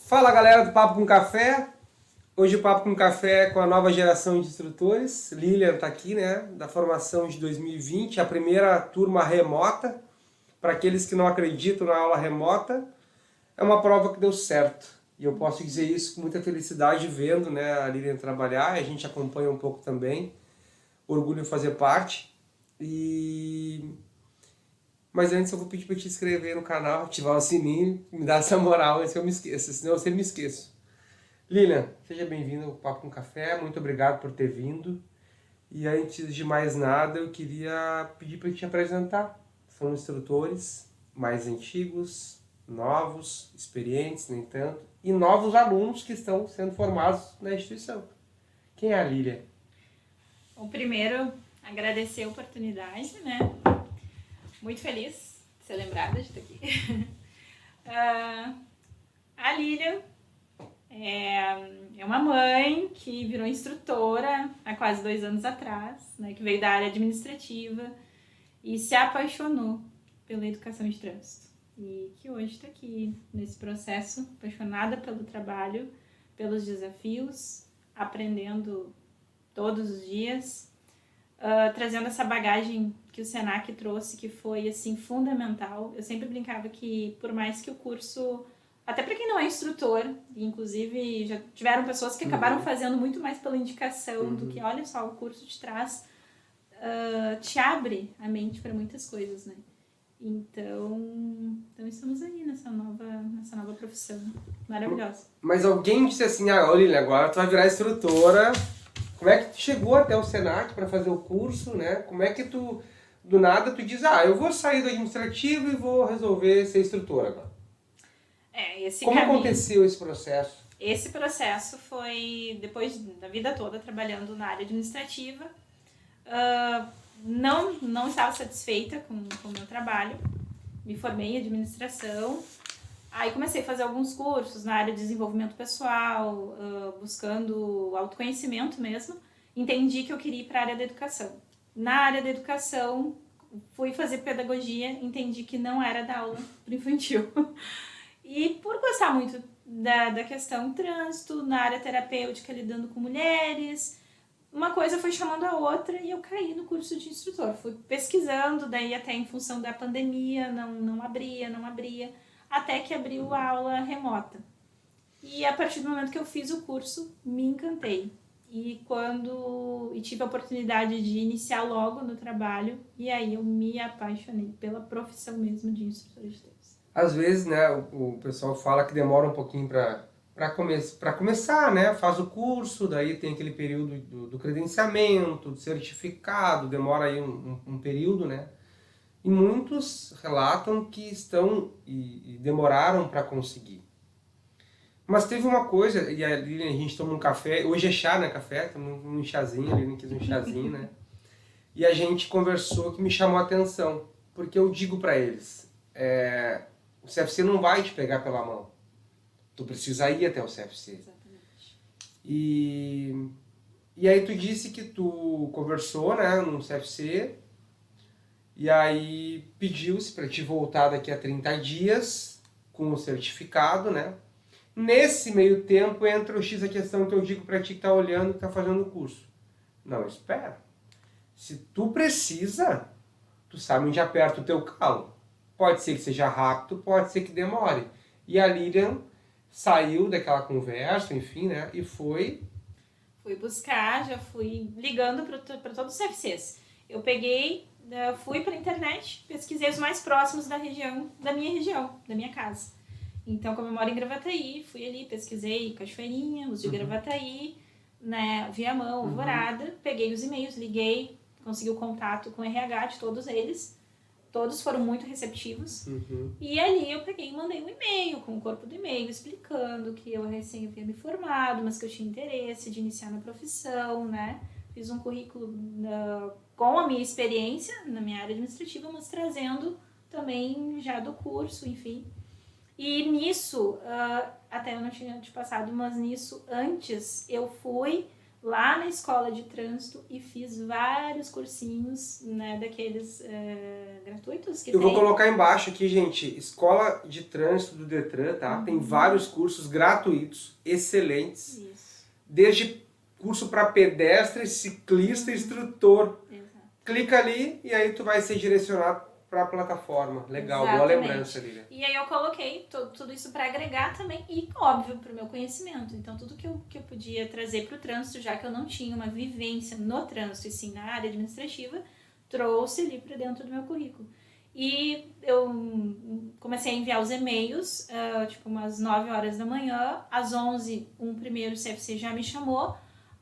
Fala galera do Papo com Café. Hoje o Papo com Café é com a nova geração de instrutores. Lilian está aqui, né, da formação de 2020, a primeira turma remota. Para aqueles que não acreditam na aula remota, é uma prova que deu certo. E eu posso dizer isso com muita felicidade vendo, né, a Lilian trabalhar, e a gente acompanha um pouco também. Orgulho em fazer parte. Mas antes eu vou pedir para te inscrever no canal, ativar o sininho, me dar essa moral antes que eu me esqueça, senão eu sempre me esqueço. Lilian, seja bem-vinda ao Papo com Café, muito obrigado por ter vindo. E antes de mais nada, eu queria pedir para te apresentar. São instrutores mais antigos, novos, experientes, no entanto, e novos alunos que estão sendo formados na instituição. Quem é a Lilian? Bom, primeiro, agradecer a oportunidade, né? Muito feliz de ser lembrada de estar aqui. A Lilian é uma mãe que virou instrutora há quase 2 anos atrás, né? Que veio da área administrativa e se apaixonou pela educação de trânsito. E que hoje está aqui nesse processo, apaixonada pelo trabalho, pelos desafios, aprendendo todos os dias, trazendo essa bagagem que o Senac trouxe, que foi assim fundamental. Eu sempre brincava que, por mais que o curso, até para quem não é instrutor, inclusive já tiveram pessoas que acabaram fazendo muito mais pela indicação do que, olha só, o curso te traz, te abre a mente para muitas coisas, né? Então estamos aí nessa nova profissão maravilhosa. Mas alguém disse assim, Lilian, agora tu vai virar instrutora. Como é que tu chegou até o Senac para fazer o curso, né? Como é que tu, do nada, tu diz, eu vou sair do administrativo e vou resolver ser instrutora agora? Como aconteceu esse processo? Esse processo foi depois da vida toda trabalhando na área administrativa. Não estava satisfeita com o meu trabalho. Me formei em administração. Aí comecei a fazer alguns cursos na área de desenvolvimento pessoal, buscando autoconhecimento mesmo. Entendi que eu queria ir para a área da educação. Na área da educação, fui fazer pedagogia, entendi que não era dar aula para infantil. E por gostar muito da questão trânsito, na área terapêutica, lidando com mulheres, uma coisa foi chamando a outra e eu caí no curso de instrutor. Fui pesquisando, daí até em função da pandemia, não abria. Até que abriu a aula remota. E a partir do momento que eu fiz o curso, me encantei. E tive a oportunidade de iniciar logo no trabalho, e aí eu me apaixonei pela profissão mesmo de instrutora de trânsito. Às vezes, né, o pessoal fala que demora um pouquinho para começar, né? Faz o curso, daí tem aquele período do credenciamento, do certificado, demora aí um período, né? E muitos relatam que estão e demoraram para conseguir. Mas teve uma coisa, e a Lilian, a gente toma um café, hoje é chá, né, café, tomamos um chazinho, a Lilian quis um chazinho, né? E a gente conversou que me chamou a atenção, porque eu digo para eles, o CFC não vai te pegar pela mão, tu precisa ir até o CFC. Exatamente. E aí tu disse que tu conversou, né, no CFC, e aí pediu-se para te voltar daqui a 30 dias com o certificado, né? Nesse meio tempo entra o X a questão que eu digo para ti que tá olhando, que tá fazendo o curso. Não, espera. Se tu precisa, tu sabe onde aperta o teu calo. Pode ser que seja rápido, pode ser que demore. E a Lilian saiu daquela conversa, enfim, né? E foi... Fui buscar, já fui ligando para todos os CFCs. Eu fui para a internet, pesquisei os mais próximos da minha casa. Então, como eu moro em Gravataí, fui ali, pesquisei Cachoeirinha, os de Gravataí, né, Viamão, Alvorada, peguei os e-mails, liguei, consegui o contato com o RH de todos eles. Todos foram muito receptivos. E ali eu peguei e mandei um e-mail com o corpo do e-mail explicando que eu recém havia me formado, mas que eu tinha interesse de iniciar na profissão, né? Fiz um currículo com a minha experiência na minha área administrativa, mas trazendo também já do curso, enfim. E nisso, até eu não tinha te passado, mas nisso antes eu fui lá na escola de trânsito e fiz vários cursinhos, né, daqueles gratuitos que Eu vou tem. colocar embaixo aqui, gente, Escola de Trânsito do Detran, tá? Tem vários cursos gratuitos, excelentes. Isso. Desde curso para pedestre, ciclista, instrutor. Exato. Clica ali e aí tu vai ser direcionado para a plataforma. Legal, boa Exatamente. lembrança, Lília. E aí eu coloquei tudo isso para agregar também e, óbvio, para o meu conhecimento. Então, tudo que eu podia trazer para o trânsito, já que eu não tinha uma vivência no trânsito e sim na área administrativa, trouxe ali para dentro do meu currículo. E eu comecei a enviar os e-mails, tipo umas 9 horas da manhã, às 11, um primeiro CFC já me chamou,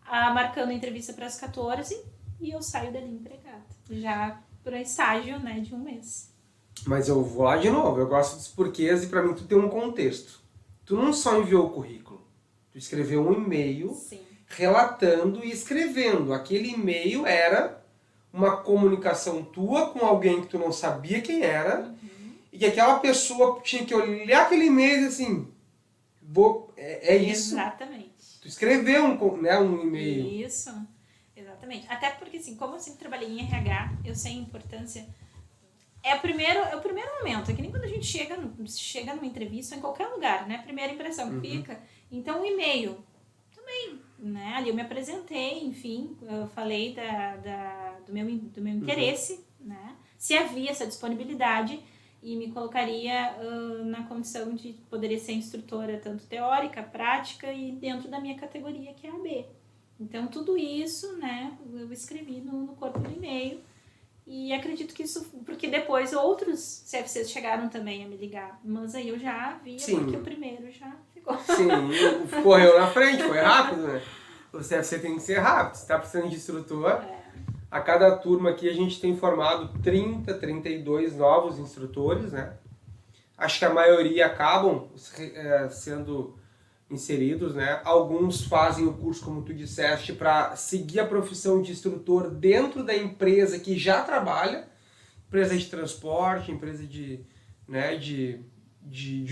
marcando a entrevista para as 14, e eu saio dali empregada, já para estágio, né, de um mês. Mas eu vou lá de novo, eu gosto dos porquês e para mim tu tem um contexto. Tu não só enviou o currículo, tu escreveu um e-mail Sim. relatando e escrevendo. Aquele e-mail era uma comunicação tua com alguém que tu não sabia quem era, e que aquela pessoa tinha que olhar aquele e-mail e dizer assim, é isso. Exatamente. Tu escreveu um e-mail. Isso, exatamente. Até porque, assim, como eu sempre trabalhei em RH, eu sei a importância. É o primeiro momento, é que nem quando a gente chega numa entrevista ou em qualquer lugar, né? Primeira impressão que fica. Então, o e-mail também, né? Ali eu me apresentei, enfim, eu falei do meu interesse, né? Se havia essa disponibilidade e me colocaria na condição de poderia ser instrutora tanto teórica, prática e dentro da minha categoria, que é a B. Então, tudo isso, né, eu escrevi no corpo do e-mail. E acredito que isso, porque depois outros CFCs chegaram também a me ligar, mas aí eu já via, porque o primeiro já ficou. Sim, correu na frente, foi rápido, né? O CFC tem que ser rápido, se tá precisando de instrutor. A cada turma aqui a gente tem formado 30, 32 novos instrutores, né? Acho que a maioria acabam sendo inseridos, né? Alguns fazem o curso, como tu disseste, para seguir a profissão de instrutor dentro da empresa que já trabalha, empresa de transporte, empresa de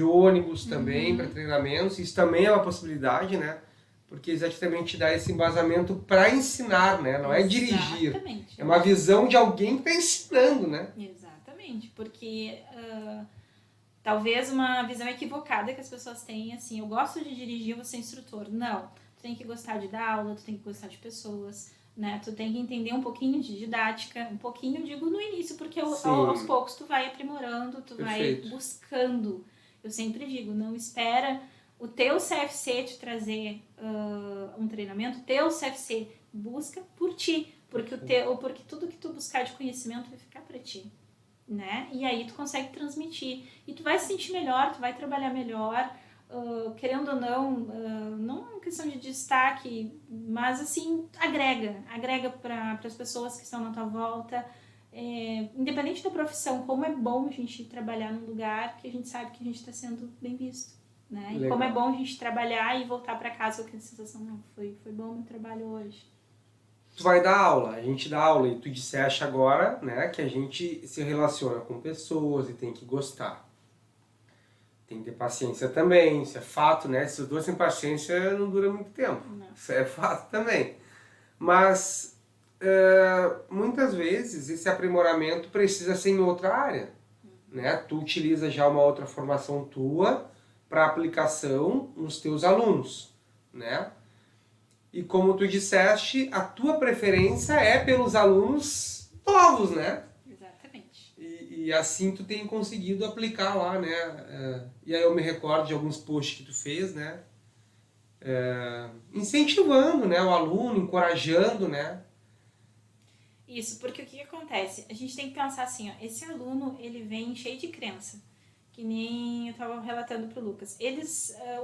ônibus também, para treinamentos. Isso também é uma possibilidade, né? Porque exatamente dá esse embasamento para ensinar, né? Não é dirigir. Exatamente. É uma visão de alguém que está ensinando, né? Exatamente, porque talvez uma visão equivocada que as pessoas têm, assim, eu gosto de dirigir, eu vou ser instrutor. Não, tu tem que gostar de dar aula, tu tem que gostar de pessoas, né? Tu tem que entender um pouquinho de didática, um pouquinho, digo, no início, porque aos poucos tu vai aprimorando, tu vai buscando. Eu sempre digo, não espera o teu CFC te trazer um treinamento, o teu CFC busca por ti, porque tudo que tu buscar de conhecimento vai ficar para ti. Né? E aí tu consegue transmitir e tu vai se sentir melhor, tu vai trabalhar melhor, querendo ou não, não é uma questão de destaque, mas assim, agrega para as pessoas que estão na tua volta, independente da profissão, como é bom a gente trabalhar num lugar que a gente sabe que a gente está sendo bem visto, né? E como é bom a gente trabalhar e voltar para casa com aquela sensação, não, foi bom o meu trabalho hoje. Tu vai dar aula, a gente dá aula e tu disseste agora, né, que a gente se relaciona com pessoas e tem que gostar. Tem que ter paciência também, isso é fato, né? Se os dois sem paciência não dura muito tempo. Não. Isso é fato também. Mas muitas vezes esse aprimoramento precisa ser em outra área, né? Tu utiliza já uma outra formação tua para aplicação nos teus alunos, né? E como tu disseste, a tua preferência é pelos alunos novos, né? Exatamente. E assim tu tem conseguido aplicar lá, né? E aí eu me recordo de alguns posts que tu fez, né? Incentivando, né, o aluno, encorajando, né? Isso, porque o que acontece? A gente tem que pensar assim, ó, esse aluno, ele vem cheio de crença. Que nem eu estava relatando para o Lucas.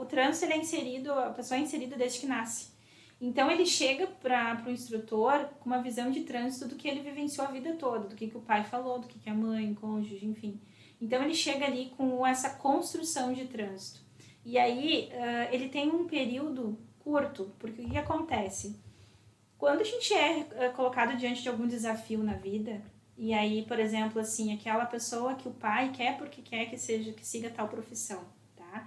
O trânsito ele é inserido, a pessoa é inserida desde que nasce. Então, ele chega para o instrutor com uma visão de trânsito do que ele vivenciou a vida toda, do que o pai falou, do que a mãe, o cônjuge, enfim. Então, ele chega ali com essa construção de trânsito. E aí, ele tem um período curto, porque o que acontece? Quando a gente é colocado diante de algum desafio na vida, e aí, por exemplo, assim, aquela pessoa que o pai quer porque quer que siga tal profissão, tá?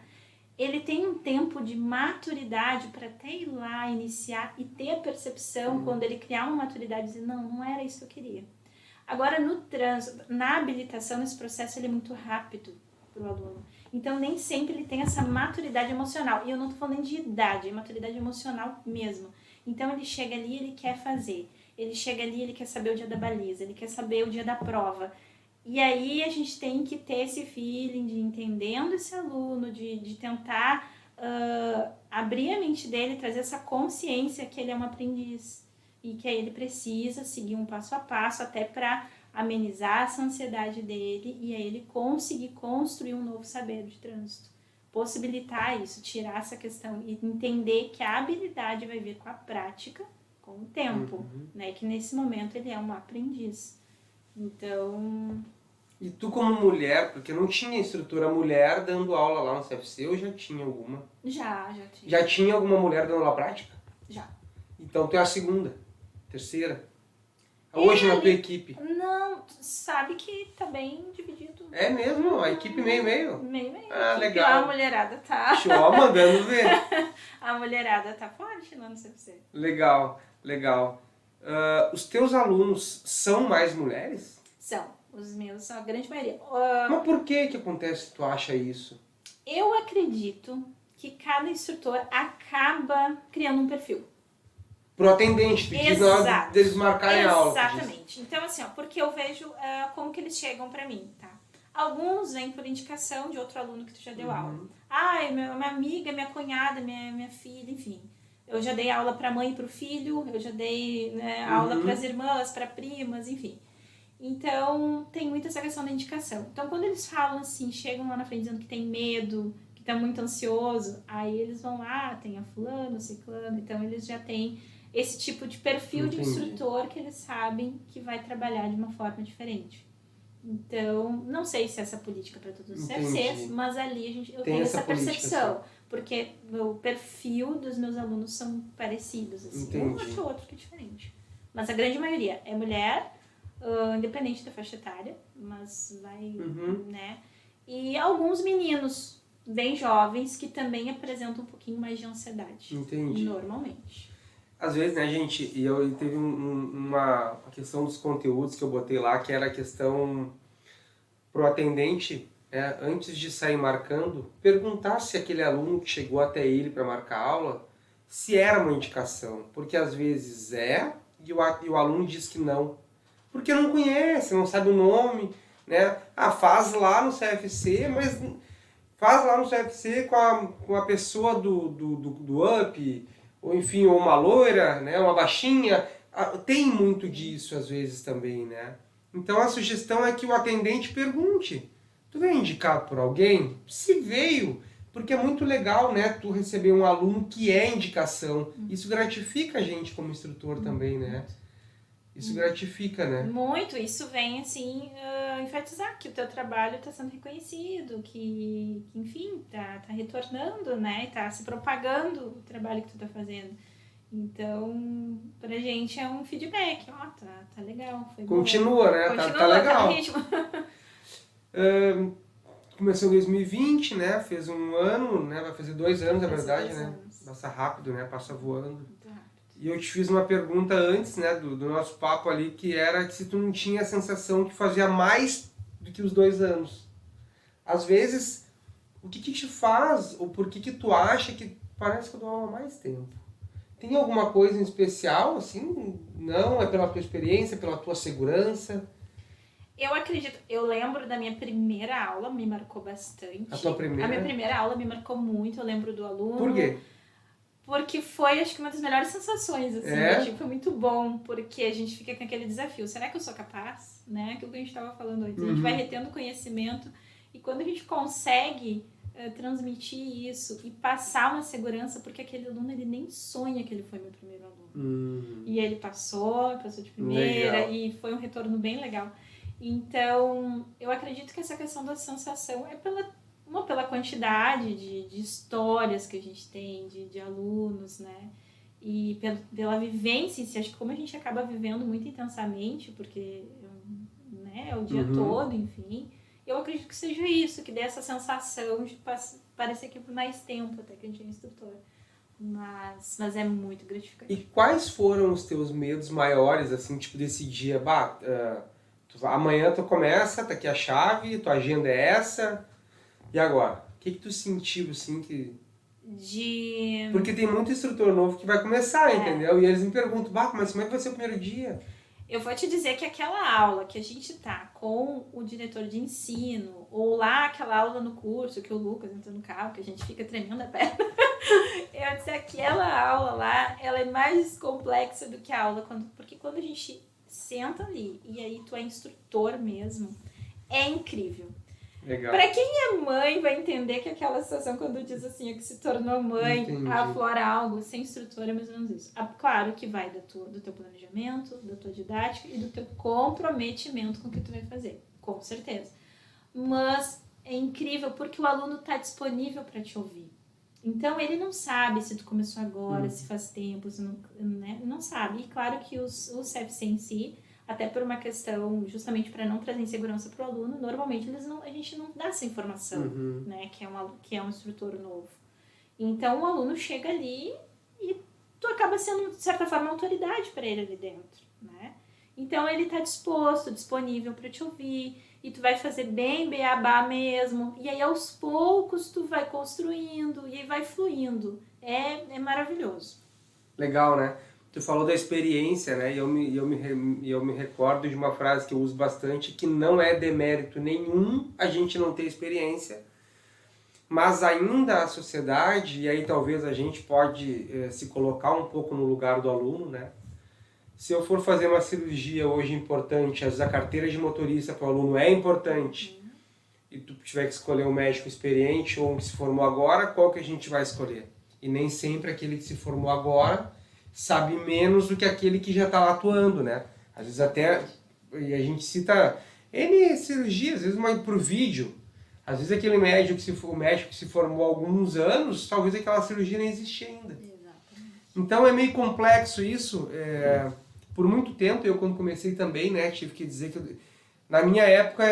ele tem um tempo de maturidade para até ir lá, iniciar e ter a percepção, quando ele criar uma maturidade, dizer, não era isso que eu queria. Agora, no trânsito, na habilitação, nesse processo, ele é muito rápido para o aluno. Então, nem sempre ele tem essa maturidade emocional. E eu não estou falando de idade, é maturidade emocional mesmo. Então, ele chega ali, ele quer fazer. Ele chega ali, ele quer saber o dia da baliza, ele quer saber o dia da prova. E aí, a gente tem que ter esse feeling de entendendo esse aluno, de tentar abrir a mente dele, trazer essa consciência que ele é um aprendiz. E que aí ele precisa seguir um passo a passo até para amenizar essa ansiedade dele e aí ele conseguir construir um novo saber de trânsito. Possibilitar isso, tirar essa questão e entender que a habilidade vai vir com a prática, com o tempo, né? Que nesse momento ele é um aprendiz. Então... E tu como mulher, porque não tinha instrutora mulher dando aula lá no CFC, ou já tinha alguma? Já tinha. Já tinha alguma mulher dando aula prática? Já. Então tu é a segunda, terceira? Hoje na tua equipe? Não, sabe que tá bem dividido. É mesmo? A equipe meio-meio? Meio-meio. Ah, legal. A mulherada tá... Show, mandando ver. A mulherada tá forte lá no CFC. Legal. Os teus alunos são mais mulheres? São. Os meus são a grande maioria. Mas por que acontece, tu acha isso? Eu acredito que cada instrutor acaba criando um perfil. Pro atendente, tu diz na hora deles marcarem a aula. Exatamente. Então, assim, ó, porque eu vejo como que eles chegam pra mim, tá? Alguns vêm por indicação de outro aluno que tu já deu aula. Minha amiga, minha cunhada, minha filha, enfim. Eu já dei aula pra mãe e pro filho, eu já dei aula pras irmãs, pra primas, enfim. Então, tem muito essa questão da indicação. Então, quando eles falam assim, chegam lá na frente dizendo que tem medo, que tá muito ansioso, aí eles vão lá, tem a fulano, ciclano, então eles já têm esse tipo de perfil de instrutor que eles sabem que vai trabalhar de uma forma diferente. Então, não sei se é essa política para todos os CFCs, mas ali eu tenho essa percepção, porque o perfil dos meus alunos são parecidos, assim, um ou outro que é diferente. Mas a grande maioria é mulher, independente da faixa etária, mas vai, né? E alguns meninos bem jovens que também apresentam um pouquinho mais de ansiedade. Entendi. Normalmente. Às vezes, né, gente, e eu teve uma questão dos conteúdos que eu botei lá, que era a questão pro atendente, né, antes de sair marcando, perguntar se aquele aluno que chegou até ele para marcar aula, se era uma indicação. Porque às vezes e o aluno diz que não. Porque não conhece, não sabe o nome, né? Faz lá no CFC, mas faz lá no CFC com a pessoa do UP, ou enfim, ou uma loira, né? Uma baixinha. Tem muito disso às vezes também, né? Então a sugestão é que o atendente pergunte. Tu veio indicado por alguém? Se veio, porque é muito legal, né? Tu receber um aluno que é indicação. Isso gratifica a gente como instrutor também, né? Isso gratifica, né? Muito, isso vem assim enfatizar que o teu trabalho está sendo reconhecido, que enfim, tá retornando, né? Tá se propagando o trabalho que tu tá fazendo. Então, pra gente é um feedback, tá legal, foi Continua, bom. Né? Continua, tá legal. Tá no ritmo. Começou em 2020, né? Fez um ano, né? Vai fazer 2 anos, na verdade, 2 né? anos. Passa rápido, né? Passa voando. Muito rápido. E eu te fiz uma pergunta antes, né, do nosso papo ali, que era se tu não tinha a sensação que fazia mais do que os 2 anos. Às vezes, o que te faz, ou por que tu acha que parece que eu dou aula há mais tempo? Tem alguma coisa em especial, assim? Não? É pela tua experiência, pela tua segurança? Eu acredito, eu lembro da minha primeira aula, me marcou bastante. A tua primeira? A minha primeira aula me marcou muito, eu lembro do aluno. Por quê? Porque foi, acho que, uma das melhores sensações, assim, tipo, foi muito bom, porque a gente fica com aquele desafio, será que eu sou capaz? Né? Aquilo que a gente estava falando antes, a gente vai retendo conhecimento, e quando a gente consegue transmitir isso e passar uma segurança, porque aquele aluno, ele nem sonha que ele foi meu primeiro aluno. E ele passou de primeira, legal. E foi um retorno bem legal. Então, eu acredito que essa questão da sensação é pela quantidade de histórias que a gente tem, de alunos, né? E pela vivência em si. Acho que como a gente acaba vivendo muito intensamente, porque é o dia todo, enfim, eu acredito que seja isso, que dê essa sensação de parecia que por mais tempo até que a gente é instrutor. Mas é muito gratificante. E quais foram os teus medos maiores, assim, tipo, desse dia? Amanhã tu começa, tá aqui a chave, tua agenda é essa, e agora? O que tu sentiu, assim, que... Porque tem muito instrutor novo que vai começar, entendeu? E eles me perguntam, mas como é que vai ser o primeiro dia? Eu vou te dizer que aquela aula que a gente tá com o diretor de ensino, ou lá aquela aula no curso que o Lucas entra no carro, que a gente fica tremendo a perna, eu disse, aquela aula lá, ela é mais complexa do que a aula, porque quando a gente senta ali, e aí tu é instrutor mesmo, é incrível. Legal. Pra quem é mãe vai entender que aquela situação quando diz assim, que se tornou mãe, aflora algo, ser instrutor é mais ou menos isso. Claro que vai do teu planejamento, da tua didática e do teu comprometimento com o que tu vai fazer, com certeza. Mas é incrível porque o aluno está disponível para te ouvir. Então ele não sabe se tu começou agora, se faz tempo, se não, né? Não sabe. E claro que o CFC em si, até por uma questão, justamente para não trazer insegurança para o aluno, normalmente a gente não dá essa informação, né, que é um instrutor novo. Então o aluno chega ali e tu acaba sendo, de certa forma, autoridade para ele ali dentro, né? Então ele está disponível para te ouvir, e tu vai fazer bem beabá mesmo, e aí aos poucos tu vai construindo, e aí vai fluindo. É maravilhoso. Legal, né? Tu falou da experiência, né? E eu me recordo de uma frase que eu uso bastante, que não é demérito nenhum a gente não ter experiência, mas ainda a sociedade, e aí talvez a gente pode se colocar um pouco no lugar do aluno, né? Se eu for fazer uma cirurgia hoje importante, às vezes a carteira de motorista para o aluno é importante, e tu tiver que escolher um médico experiente ou um que se formou agora, qual que a gente vai escolher? E nem sempre aquele que se formou agora sabe menos do que aquele que já está lá atuando, né? Às vezes até, e a gente cita N cirurgias, às vezes por vídeo. Às vezes aquele médico que se formou há alguns anos, talvez aquela cirurgia nem existia ainda. Exatamente. Então é meio complexo isso. Por muito tempo, eu quando comecei também, né, tive que dizer que na minha época,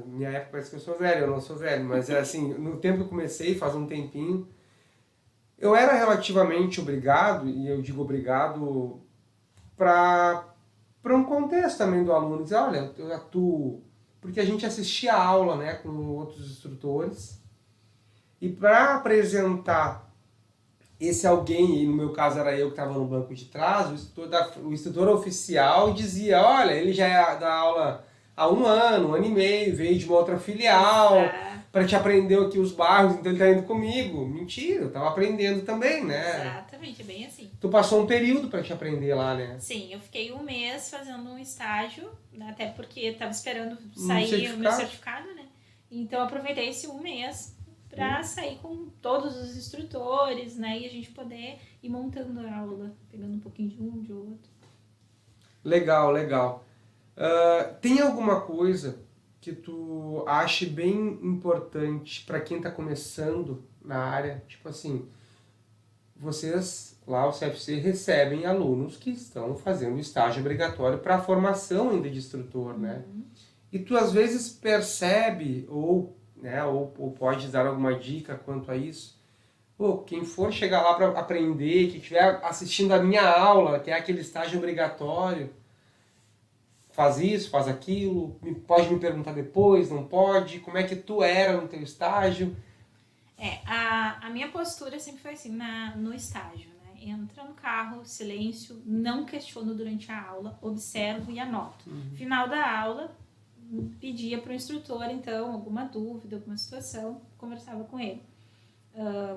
minha época parece que eu sou velho, eu não sou velho, mas é assim, no tempo que eu comecei, faz um tempinho, eu era relativamente obrigado, e eu digo obrigado para um contexto também do aluno, dizer, olha, eu atuo, porque a gente assistia a aula, né, com outros instrutores, e para apresentar esse alguém, e no meu caso era eu que estava no banco de trás, o instrutor oficial dizia, olha, ele já dá aula há um ano e meio, veio de uma outra filial, para te aprender aqui os bairros, então ele está indo comigo. Mentira, eu estava aprendendo também, né? Exatamente, é bem assim. Tu passou um período para te aprender lá, né? Sim, eu fiquei um mês fazendo um estágio, até porque estava esperando sair o meu certificado, né? Então eu aproveitei esse um mês para sair com todos os instrutores, né? E a gente poder ir montando a aula, pegando um pouquinho de um, de outro. Legal, legal. Tem alguma coisa que tu ache bem importante para quem está começando na área? Tipo assim, vocês lá, o CFC, recebem alunos que estão fazendo estágio obrigatório para a formação ainda de instrutor, né? E tu às vezes percebe ou pode dar alguma dica quanto a isso. Quem for chegar lá para aprender, que estiver assistindo a minha aula, que é aquele estágio obrigatório, faz isso, faz aquilo, pode me perguntar depois, não pode, como é que tu era no teu estágio? A minha postura sempre foi assim, no estágio, né? Entra no carro, silêncio, não questiono durante a aula, observo e anoto. Final da aula, pedia para o instrutor, então, alguma dúvida, alguma situação, conversava com ele.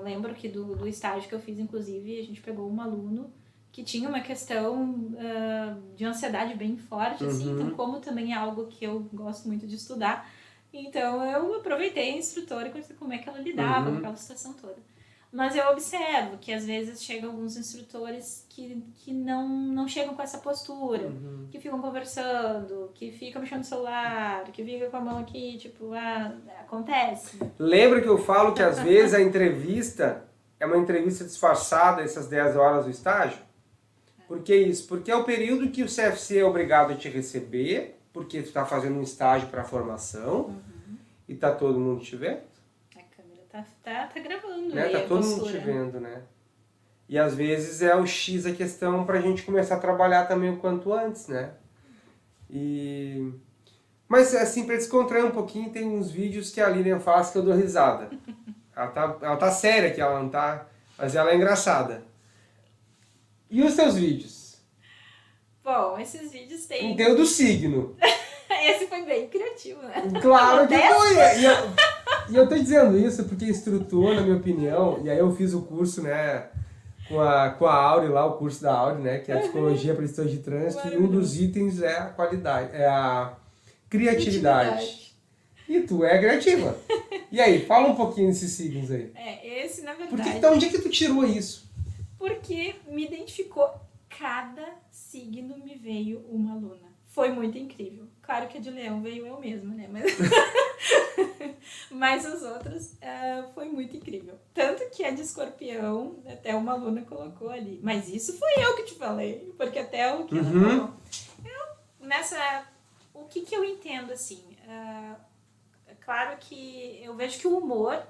Lembro que do estágio que eu fiz, inclusive, a gente pegou um aluno que tinha uma questão de ansiedade bem forte, assim, então como também é algo que eu gosto muito de estudar, então eu aproveitei a instrutora e conheci como é que ela lidava com aquela situação toda. Mas eu observo que às vezes chegam alguns instrutores que não chegam com essa postura, que ficam conversando, que ficam mexendo no celular, que ficam com a mão aqui, tipo, acontece. Lembra que eu falo que às vezes a entrevista é uma entrevista disfarçada, essas 10 horas do estágio? Por que isso? Porque é o período que o CFC é obrigado a te receber, porque tu está fazendo um estágio para formação, e tá todo mundo te vendo. tá gravando né? aí Tá a todo mundo postura. te vendo, né? E às vezes é o X a questão pra gente começar a trabalhar também o quanto antes, né? Mas assim, pra descontrair um pouquinho, tem uns vídeos que a Lilian faz que eu dou risada. Ela tá séria aqui, ela não tá... Mas ela é engraçada. E os seus vídeos? Bom, esses vídeos têm... Tem o do signo. Esse foi bem criativo, né? Claro que foi! E eu tô dizendo isso porque instrutor, na minha opinião, e aí eu fiz o curso, né, com a Auri lá, o curso da Auri, né, que é a psicologia para gestão de trânsito, e um dos itens é a qualidade, é a criatividade. E tu é criativa. E aí, fala um pouquinho desses signos aí. Esse, na verdade... Então, onde é que tu tirou isso? Porque me identificou. Cada signo me veio uma aluna. Foi muito incrível. Claro que a de Leão veio eu mesma, né? Mas os outros foi muito incrível. Tanto que a de Escorpião, até uma aluna colocou ali. Mas isso foi eu que te falei. Porque até o que ela falou. O que eu entendo, assim... é claro que eu vejo que o humor...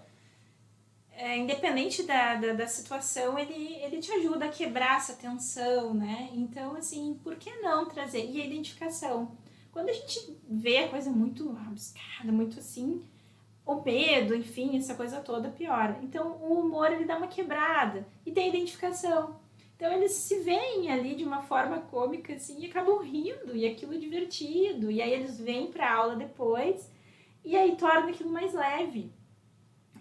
independente da situação, ele te ajuda a quebrar essa tensão, né? Então, assim, por que não trazer? E a identificação. Quando a gente vê a coisa muito rabiscada, muito assim, o medo, enfim, essa coisa toda piora. Então, o humor, ele dá uma quebrada. E tem a identificação. Então, eles se veem ali de uma forma cômica, assim, e acabam rindo, e aquilo é divertido. E aí, eles vêm pra aula depois, e aí torna aquilo mais leve.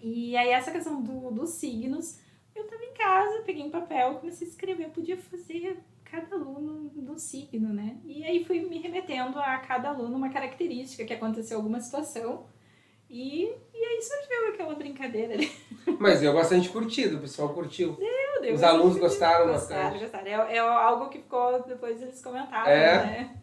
E aí essa questão dos signos, eu tava em casa, peguei um papel, comecei a escrever, eu podia fazer cada aluno do signo, né? E aí fui me remetendo a cada aluno uma característica que aconteceu alguma situação. E aí surgiu aquela brincadeira ali. Mas deu bastante curtido, o pessoal curtiu. Deu Os alunos gostaram bastante. Gostaram. É algo que ficou, depois eles comentavam, né?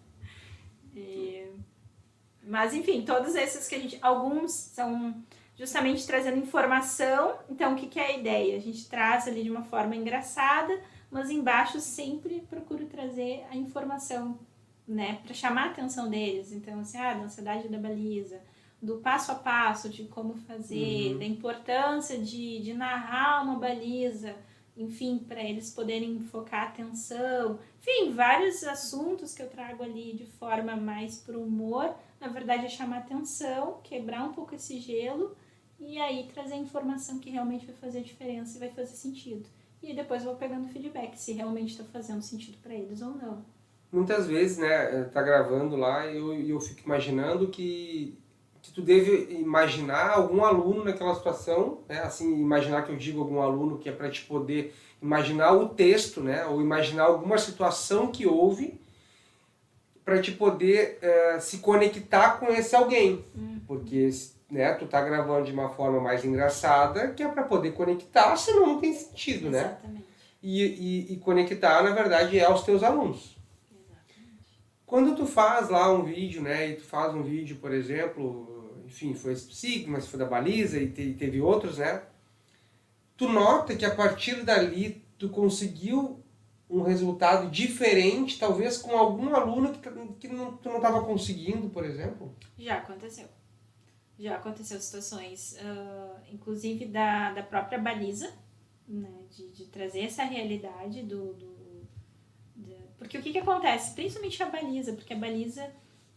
Mas enfim, todos esses que a gente... Alguns são... justamente trazendo informação. Então, o que é a ideia? A gente traz ali de uma forma engraçada, mas embaixo sempre procuro trazer a informação, né? Para chamar a atenção deles. Então, assim, da ansiedade da baliza, do passo a passo, de como fazer, da importância de narrar uma baliza, enfim, para eles poderem focar a atenção. Enfim, vários assuntos que eu trago ali de forma mais pro humor. Na verdade, é chamar atenção, quebrar um pouco esse gelo, e aí trazer informação que realmente vai fazer diferença e vai fazer sentido. E aí depois eu vou pegando feedback, se realmente está fazendo sentido para eles ou não. Muitas vezes, né, tá gravando lá e eu fico imaginando que tu deve imaginar algum aluno naquela situação, né, assim, imaginar que eu digo algum aluno que é para te poder imaginar o texto, né, ou imaginar alguma situação que houve para te poder se conectar com esse alguém. Porque... né, tu tá gravando de uma forma mais engraçada, que é para poder conectar, senão não tem sentido, né? Exatamente. E conectar, na verdade, é aos teus alunos. Exatamente. Quando tu faz lá um vídeo, né, e tu faz um vídeo, por exemplo, enfim, foi esse signo, mas foi da baliza e teve outros, né? Tu nota que a partir dali tu conseguiu um resultado diferente, talvez com algum aluno que tu não estava conseguindo, por exemplo? Já aconteceu. Já aconteceu situações, inclusive da própria baliza, né, de trazer essa realidade porque o que acontece? Principalmente a baliza, porque a baliza,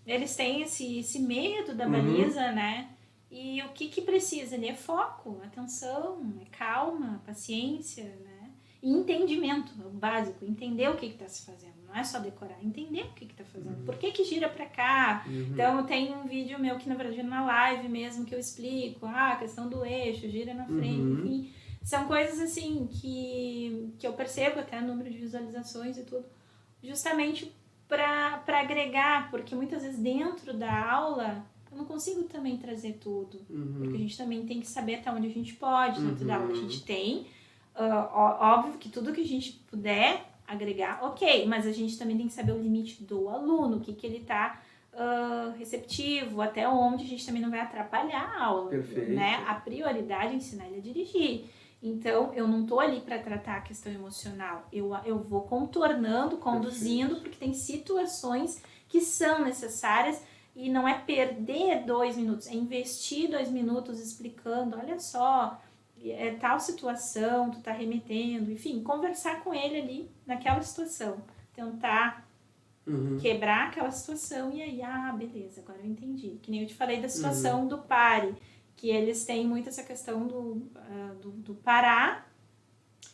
eles têm esse medo da baliza, né? E o que precisa ali é foco, atenção, é calma, paciência, né? E entendimento, é o básico, entender o que está se fazendo. Não é só decorar, entender o que está fazendo. Por que gira para cá? Então, tem um vídeo meu que, na verdade, é na live mesmo, que eu explico. A questão do eixo, gira na frente, enfim. São coisas, assim, que eu percebo até o número de visualizações e tudo. Justamente para agregar, porque muitas vezes dentro da aula... eu não consigo também trazer tudo. Porque a gente também tem que saber até onde a gente pode dentro da aula. A gente tem... óbvio que tudo que a gente puder agregar, ok, mas a gente também tem que saber o limite do aluno, o que ele está receptivo, até onde a gente também não vai atrapalhar a aula. Perfeito. Né? A prioridade é ensinar ele a dirigir. Então, eu não estou ali para tratar a questão emocional, eu vou contornando, conduzindo, porque tem situações que são necessárias. E não é perder 2 minutos, é investir 2 minutos explicando, olha só, é tal situação, tu tá remetendo, enfim, conversar com ele ali naquela situação, tentar quebrar aquela situação e aí, beleza, agora eu entendi. Que nem eu te falei da situação do pare, que eles têm muito essa questão do parar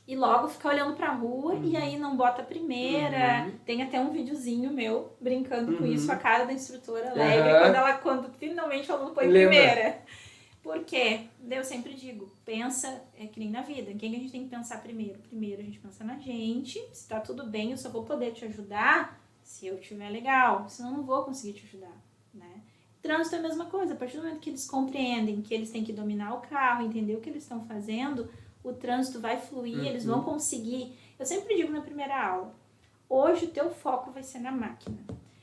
e logo ficar olhando pra rua e aí não bota a primeira. Tem até um videozinho meu brincando com isso, a cara da instrutora alegre quando finalmente o aluno põe primeira. Por quê? Eu sempre digo, pensa, é que nem na vida, em quem a gente tem que pensar primeiro? Primeiro a gente pensa na gente, se tá tudo bem, eu só vou poder te ajudar se eu estiver legal, senão eu não vou conseguir te ajudar, né? Trânsito é a mesma coisa, a partir do momento que eles compreendem que eles têm que dominar o carro, entender o que eles estão fazendo, o trânsito vai fluir, eles vão conseguir. Eu sempre digo na primeira aula, hoje o teu foco vai ser na máquina.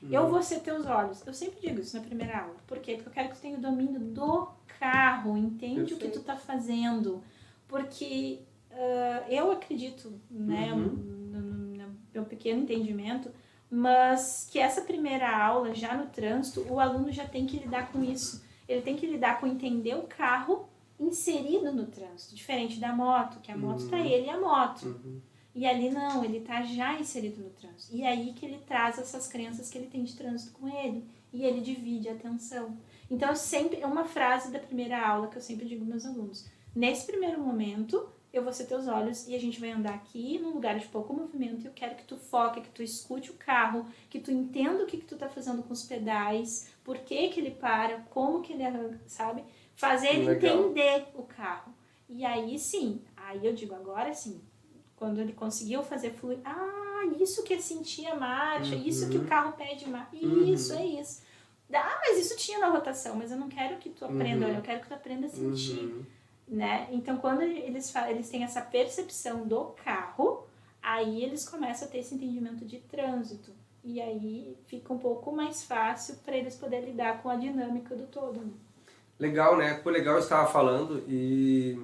Eu vou ser teus olhos. Eu sempre digo isso na primeira aula. Por quê? Porque eu quero que tu tenha o domínio do carro, entende o que tu tá fazendo. Porque eu acredito, né, no meu pequeno entendimento, mas que essa primeira aula, já no trânsito, o aluno já tem que lidar com isso. Ele tem que lidar com entender o carro inserido no trânsito, diferente da moto, que a moto tá ele e a moto. E ali não, ele tá já inserido no trânsito. E aí que ele traz essas crenças que ele tem de trânsito com ele. E ele divide a atenção. Então, é uma frase da primeira aula que eu sempre digo aos meus alunos. Nesse primeiro momento, eu vou ser teus olhos e a gente vai andar aqui num lugar de pouco movimento e eu quero que tu foque, que tu escute o carro, que tu entenda o que tu tá fazendo com os pedais, por que que ele para, como que ele arranca, sabe? Fazer ele entender o carro. E aí sim, aí eu digo, agora sim, quando ele conseguiu fazer fluir, isso que é sentir a marcha, isso que o carro pede marcha, isso, é isso. Mas isso tinha na rotação, mas eu não quero que tu aprenda, eu quero que tu aprenda a sentir, né? Então, quando eles têm essa percepção do carro, aí eles começam a ter esse entendimento de trânsito. E aí fica um pouco mais fácil para eles poderem lidar com a dinâmica do todo, né? Legal, né? Foi legal, eu estava falando e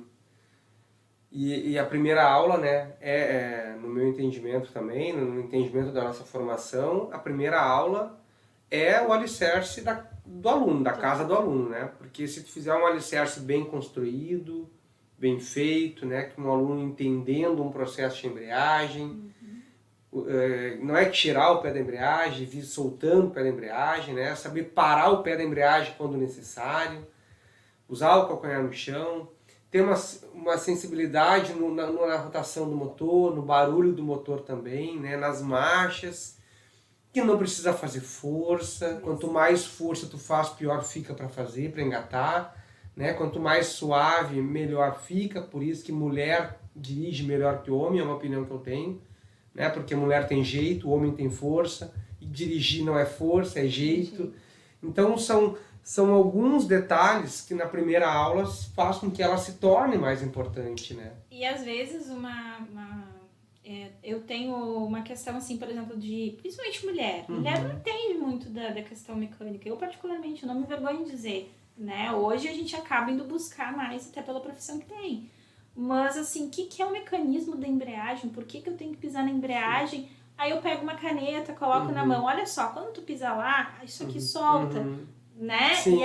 a primeira aula, né, no meu entendimento também, no entendimento da nossa formação, a primeira aula é o alicerce do aluno, da casa do aluno, né? Porque se tu fizer um alicerce bem construído, bem feito, né, com um aluno entendendo um processo de embreagem, não é tirar o pé da embreagem, vir soltando o pé da embreagem, né? Saber parar o pé da embreagem quando necessário, usar o calcanhar no chão, ter uma sensibilidade na rotação do motor, no barulho do motor também, né? Nas marchas, que não precisa fazer força, quanto mais força tu faz, pior fica para fazer, para engatar, né? Quanto mais suave, melhor fica, por isso que mulher dirige melhor que homem, é uma opinião que eu tenho, né? Porque mulher tem jeito, o homem tem força, e dirigir não é força, é jeito. Então são alguns detalhes que na primeira aula fazem com que ela se torne mais importante, né? E às vezes eu tenho uma questão assim, por exemplo, principalmente mulher. Mulher não entende muito da questão mecânica. Eu particularmente não me envergonho em dizer, né? Hoje a gente acaba indo buscar mais até pela profissão que tem. Mas assim, o que é o mecanismo da embreagem? Por que eu tenho que pisar na embreagem? Aí eu pego uma caneta, coloco na mão. Olha só, quando tu pisar lá, isso aqui solta. Né? Sim,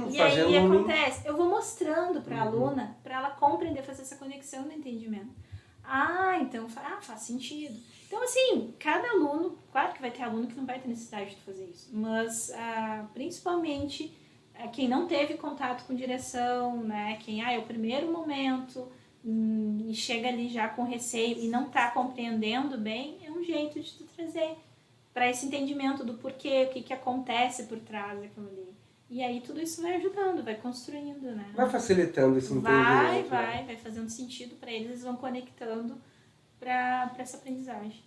e aí acontece, eu vou mostrando para a aluna, para ela compreender, fazer essa conexão do entendimento. Então faz sentido. Então, assim, cada aluno, claro que vai ter aluno que não vai ter necessidade de fazer isso, mas principalmente quem não teve contato com direção, né? Quem é o primeiro momento e chega ali já com receio e não está compreendendo bem, é um jeito de tu trazer para esse entendimento do porquê, o que acontece por trás daquilo ali. E aí tudo isso vai ajudando, vai construindo, né? Vai facilitando esse entendimento. Vai fazendo sentido para eles vão conectando para essa aprendizagem.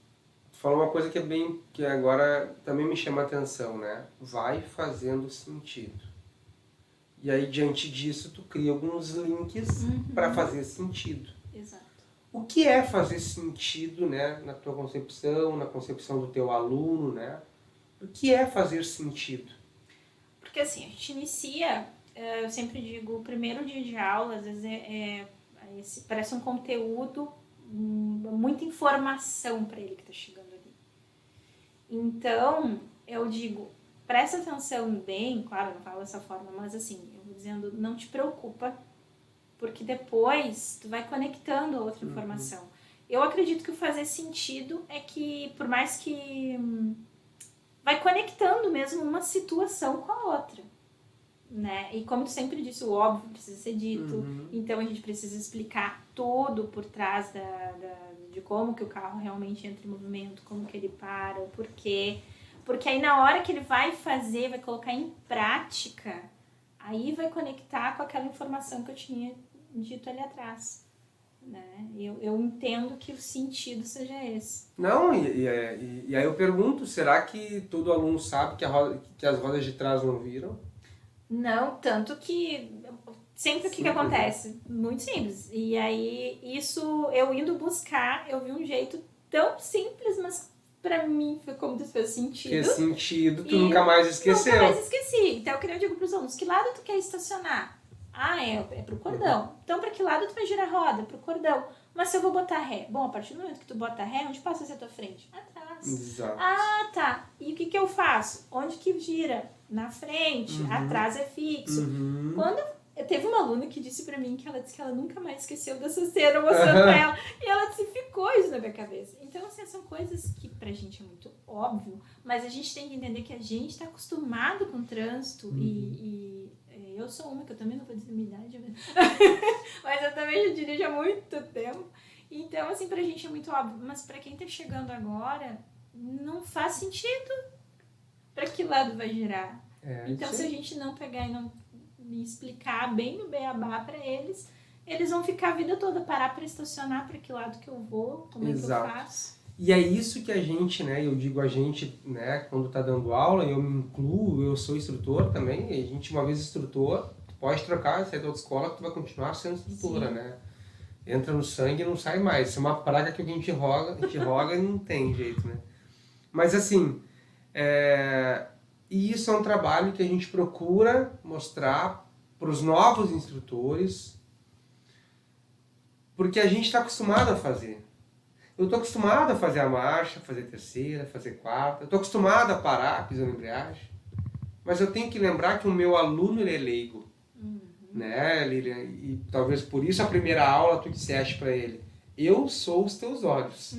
Tu falou uma coisa que agora também me chama a atenção, né? Vai fazendo sentido. E aí, diante disso, tu cria alguns links para fazer sentido. Exato. O que é fazer sentido, né? Na tua concepção, na concepção do teu aluno, né? O que é fazer sentido? Porque assim, a gente inicia, eu sempre digo, o primeiro dia de aula, às vezes parece um conteúdo, muita informação para ele que está chegando ali. Então, eu digo, presta atenção bem, claro, não falo dessa forma, mas assim, eu vou dizendo, não te preocupa porque depois tu vai conectando a outra informação. Eu acredito que o fazer sentido é que, por mais que vai conectando mesmo uma situação com a outra, né? E como tu sempre disse, o óbvio precisa ser dito, então a gente precisa explicar tudo por trás de como que o carro realmente entra em movimento, como que ele para, o porquê. Porque aí na hora que ele vai fazer, vai colocar em prática, aí vai conectar com aquela informação que eu tinha dito ali atrás. Né? Eu entendo que o sentido seja esse. Não, e aí eu pergunto, será que todo aluno sabe que as rodas de trás não viram? Não, tanto que sempre o que acontece? Muito simples. E aí, isso, eu indo buscar, eu vi um jeito tão simples, mas pra mim foi como se fez sentido. Fez sentido, tu nunca mais esqueceu. Nunca mais esqueci. Então, eu queria digo pros alunos, que lado tu quer estacionar? Ah, é pro cordão. Então, pra que lado tu vai girar a roda? Pro cordão. Mas se eu vou botar ré? Bom, a partir do momento que tu bota ré, onde passa a ser a tua frente? Atrás. Exato. Ah, tá. E o que eu faço? Onde que gira? Na frente. Atrás é fixo. Quando teve uma aluna que disse pra mim que ela disse que ela nunca mais esqueceu dessa cena mostrando pra ela. E ela disse, ficou isso na minha cabeça. Então, assim, são coisas que pra gente é muito óbvio, mas a gente tem que entender que a gente tá acostumado com o trânsito e eu sou uma que eu também não vou dizer minha idade, mas eu também já dirijo há muito tempo. Então, assim, pra gente é muito óbvio, mas pra quem tá chegando agora, não faz sentido. Pra que lado vai girar? Então, se a gente não pegar e não explicar bem o beabá pra eles, eles vão ficar a vida toda, parar pra estacionar, pra que lado que eu vou, como é que eu faço. E é isso que a gente, né, eu digo a gente, né, quando tá dando aula, eu me incluo, eu sou instrutor também, a gente uma vez instrutor, tu pode trocar, sair da outra escola, tu vai continuar sendo instrutora, né? Entra no sangue e não sai mais, isso é uma praga que a gente roga e não tem jeito, né? Mas assim, e isso é um trabalho que a gente procura mostrar para os novos instrutores, porque a gente está acostumado a fazer. Eu estou acostumado a fazer a marcha, fazer terceira, fazer quarta, eu estou acostumado a parar pisando em embreagem, mas eu tenho que lembrar que o meu aluno ele é leigo, né, Lilian? E talvez por isso a primeira aula tu disseste para ele, eu sou os teus olhos.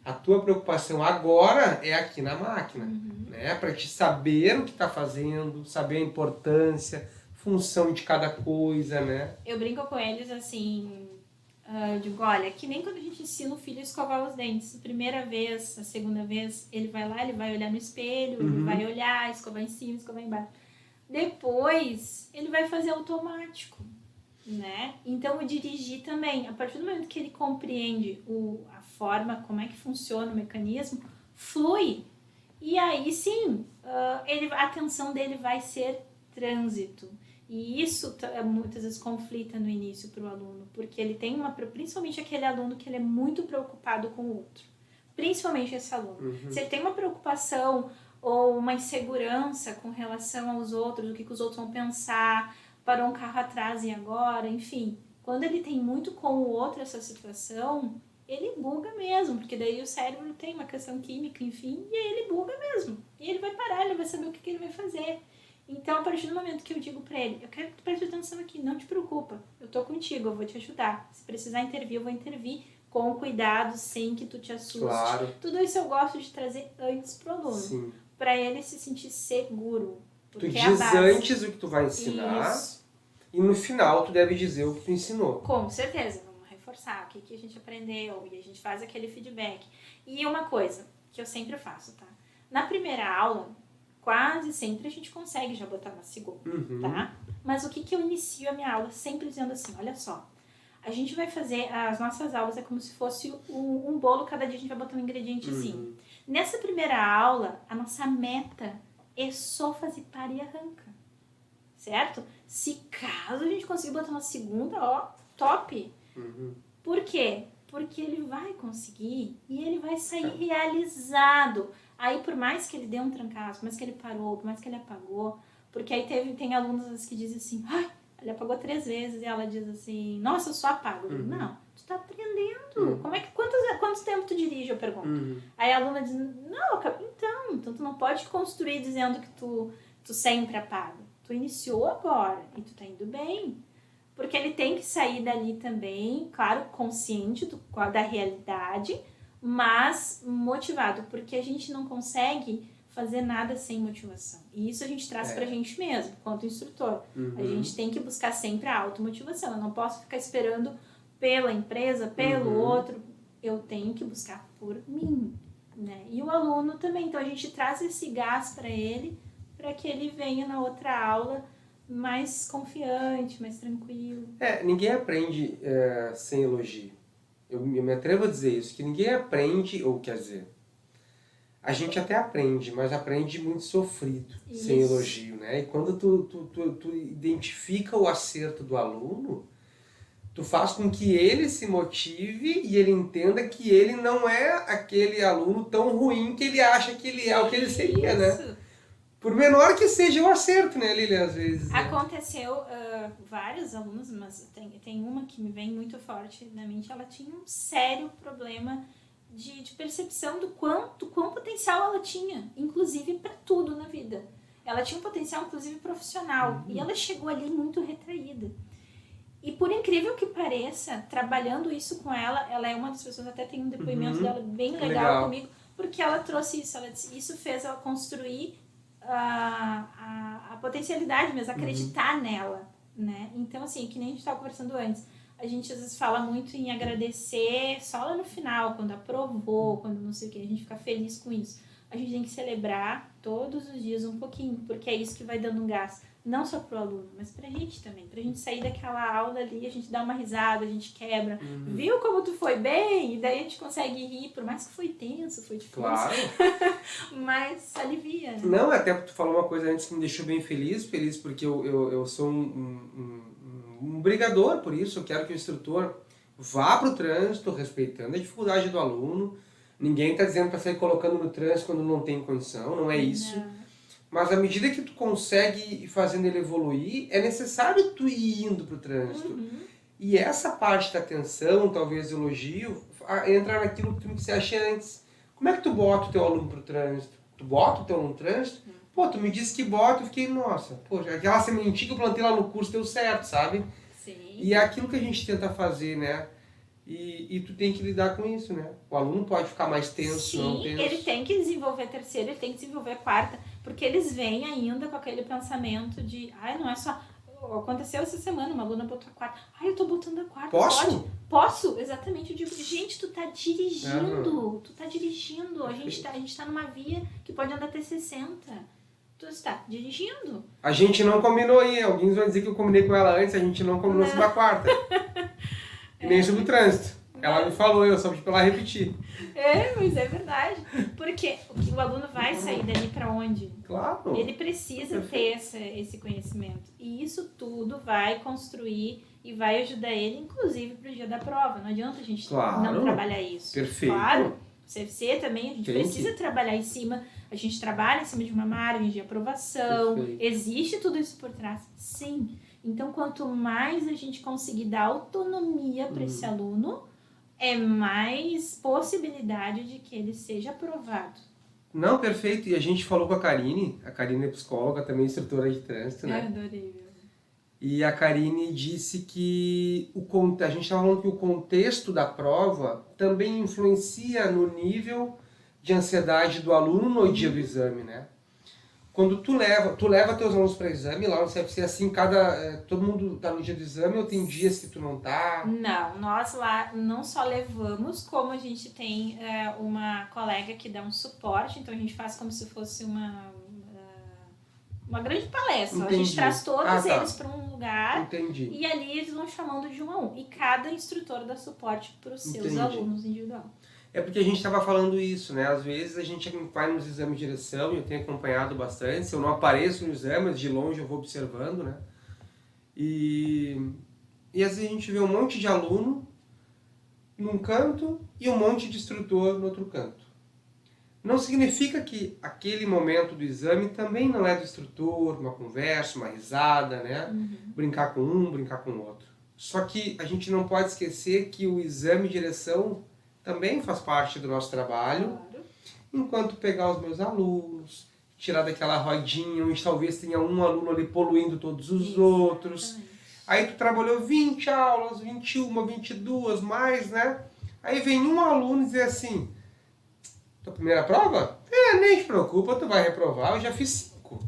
A tua preocupação agora é aqui na máquina, né? Para te saber o que está fazendo, saber a importância, função de cada coisa, né? Eu brinco com eles assim, eu digo, olha, que nem quando a gente ensina o filho a escovar os dentes. A primeira vez, a segunda vez, ele vai lá, ele vai olhar no espelho, ele vai olhar, escovar em cima, escovar embaixo. Depois, ele vai fazer automático, né? Então, o dirigir também, a partir do momento que ele compreende a forma, como é que funciona o mecanismo, flui. E aí, sim, a atenção dele vai ser trânsito. E isso muitas vezes conflita no início para o aluno, porque ele tem principalmente aquele aluno que ele é muito preocupado com o outro. Principalmente esse aluno. Se ele tem uma preocupação ou uma insegurança com relação aos outros, o que os outros vão pensar, parou um carro atrás e agora, enfim. Quando ele tem muito com o outro essa situação, ele buga mesmo, porque daí o cérebro tem uma questão química, enfim, e aí ele buga mesmo. E ele vai parar, ele vai saber o que ele vai fazer. Então, a partir do momento que eu digo pra ele, eu quero que tu preste atenção aqui, não te preocupa, eu tô contigo, eu vou te ajudar. Se precisar intervir, eu vou intervir com cuidado, sem que tu te assuste. Claro. Tudo isso eu gosto de trazer antes pro aluno. Sim. Pra ele se sentir seguro. Tu diz antes o que tu vai ensinar. Isso. E no final tu deve dizer o que tu ensinou. Com certeza, vamos reforçar o que a gente aprendeu e a gente faz aquele feedback. E uma coisa que eu sempre faço, tá? Na primeira aula, quase sempre a gente consegue já botar uma segunda, tá? Mas o que eu inicio a minha aula sempre dizendo assim, olha só, a gente vai fazer, as nossas aulas é como se fosse um bolo, cada dia a gente vai botar um ingredientezinho. Nessa primeira aula, a nossa meta é só fazer para e arranca, certo? Se caso a gente conseguir botar uma segunda, ó, top. Por quê? Porque ele vai conseguir e ele vai sair realizado. Aí, por mais que ele dê um trancaço, por mais que ele parou, por mais que ele apagou, porque aí tem alunos que dizem assim, ai, ele apagou 3 vezes e ela diz assim, nossa, eu só apago. Não, tu tá aprendendo. Como é que, quantos tempo tu dirige, eu pergunto. Aí a aluna diz, não, então tu não pode construir dizendo que tu sempre apaga. Tu iniciou agora e tu tá indo bem. porque ele tem que sair dali também, claro, consciente da realidade, mas motivado, porque a gente não consegue fazer nada sem motivação. E isso a gente traz pra gente mesmo, quanto instrutor. A gente tem que buscar sempre a automotivação. Eu não posso ficar esperando pela empresa, pelo outro. Eu tenho que buscar por mim, né? E o aluno também. Então a gente traz esse gás para ele, para que ele venha na outra aula mais confiante, mais tranquilo. Ninguém aprende sem elogio. Eu me atrevo a dizer isso, que ninguém aprende, ou quer dizer, a gente até aprende, mas aprende muito sofrido, sem elogio, né? E quando tu identifica o acerto do aluno, tu faz com que ele se motive e ele entenda que ele não é aquele aluno tão ruim que ele acha que ele é o que ele seria, né? Por menor que seja o acerto, né, Lilian, às vezes. Né? Aconteceu vários alunos, mas tem uma que me vem muito forte na mente. Ela tinha um sério problema de percepção do quão potencial ela tinha, inclusive para tudo na vida. Ela tinha um potencial, inclusive, profissional. E ela chegou ali muito retraída. E por incrível que pareça, trabalhando isso com ela é uma das pessoas, até tem um depoimento dela bem legal comigo, porque ela trouxe isso. Ela disse, isso fez ela construir a potencialidade mesmo, acreditar nela, né? Então, assim, que nem a gente estava conversando antes, a gente às vezes fala muito em agradecer só lá no final, quando aprovou, quando não sei o que, a gente fica feliz com isso. A gente tem que celebrar todos os dias um pouquinho, porque é isso que vai dando um gás, não só pro aluno, mas pra gente também, pra gente sair daquela aula ali, a gente dá uma risada, a gente quebra, viu como tu foi bem? E daí a gente consegue rir, por mais que foi tenso, foi difícil. Claro. Mas alivia, né? Não, até tu falou uma coisa antes que me deixou bem feliz porque eu sou um brigador por isso, eu quero que o instrutor vá pro trânsito respeitando a dificuldade do aluno. Ninguém está dizendo para sair colocando no trânsito quando não tem condição, não é isso. Não. Mas à medida que tu consegue ir fazendo ele evoluir, é necessário tu ir indo pro trânsito. E essa parte da atenção, talvez elogio, entra naquilo que tu me disseste antes. Como é que tu bota o teu aluno pro trânsito? Tu bota o teu aluno no trânsito? Pô, tu me disse que bota, eu fiquei, nossa, poxa, aquela sementinha que eu plantei lá no curso deu certo, sabe? Sim. E é aquilo que a gente tenta fazer, né? E tu tem que lidar com isso, né? O aluno pode ficar mais tenso, não tenso. Ele tem que desenvolver a terceira, ele tem que desenvolver a quarta, porque eles vêm ainda com aquele pensamento de, não é só... Aconteceu essa semana, uma aluna botou a quarta. Eu tô botando a quarta. Posso? Pode? Posso, exatamente. Eu digo, gente, tu tá dirigindo. Tu tá dirigindo. A gente tá numa via que pode andar até 60. Tu está dirigindo. A gente não combinou aí. Alguns vão dizer que eu combinei com ela antes, a gente não combinou sobre a quarta. E nem sobre o trânsito. Ela me falou, eu só pedi pra ela repetir. Mas é verdade. Porque o aluno vai sair dali pra onde? Claro. Ele precisa ter esse conhecimento. E isso tudo vai construir e vai ajudar ele, inclusive, pro dia da prova. Não adianta a gente não trabalhar isso. Perfeito. Claro. O CFC também, a gente precisa trabalhar em cima. A gente trabalha em cima de uma margem de aprovação. Perfeito. Existe tudo isso por trás? Sim. Então, quanto mais a gente conseguir dar autonomia para esse aluno, é mais possibilidade de que ele seja aprovado. Não, perfeito. E a gente falou com a Karine é psicóloga, também instrutora de trânsito, né? Adorei. E a Karine disse que a gente estava falando que o contexto da prova também influencia no nível de ansiedade do aluno no dia do exame, né? Quando tu leva teus alunos para exame, lá no CFC, assim, todo mundo tá no dia do exame ou tem dias que tu não tá? Não, nós lá não só levamos, como a gente tem uma colega que dá um suporte, então a gente faz como se fosse uma grande palestra. Entendi. A gente traz todos eles para um lugar. Entendi. E ali eles vão chamando de um a um. E cada instrutor dá suporte para os seus alunos individual. É porque a gente estava falando isso, né? Às vezes a gente vai nos exames de direção, e eu tenho acompanhado bastante, se eu não apareço no exame, mas de longe eu vou observando, né? E às vezes a gente vê um monte de aluno num canto e um monte de instrutor no outro canto. Não significa que aquele momento do exame também não é do instrutor, uma conversa, uma risada, né? Brincar com um, brincar com o outro. Só que a gente não pode esquecer que o exame de direção também faz parte do nosso trabalho, enquanto pegar os meus alunos, tirar daquela rodinha, onde talvez tenha um aluno ali poluindo todos os outros, Aí tu trabalhou 20 aulas, 21, 22, mais, né? Aí vem um aluno dizer assim, tua primeira prova? Nem te preocupa, tu vai reprovar, eu já fiz 5.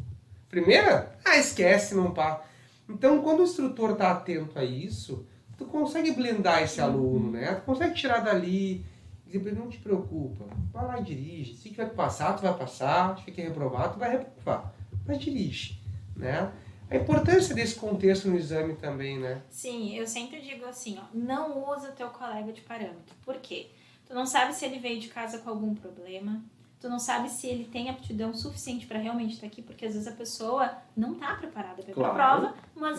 Primeira? Esquece, não passa. Então, quando o instrutor está atento a isso, tu consegue blindar esse aluno, né? Tu consegue tirar dali, dizer pra ele, não te preocupa, vai lá e dirige. Se tiver que passar, tu vai passar. Se tiver que reprovar, tu vai reprovar. Mas dirige, né? A importância desse contexto no exame também, né? Sim, eu sempre digo assim, ó, não usa teu colega de parâmetro. Por quê? Tu não sabe se ele veio de casa com algum problema, tu não sabe se ele tem aptidão suficiente para realmente estar aqui, porque às vezes a pessoa não está preparada para ir pra prova, mas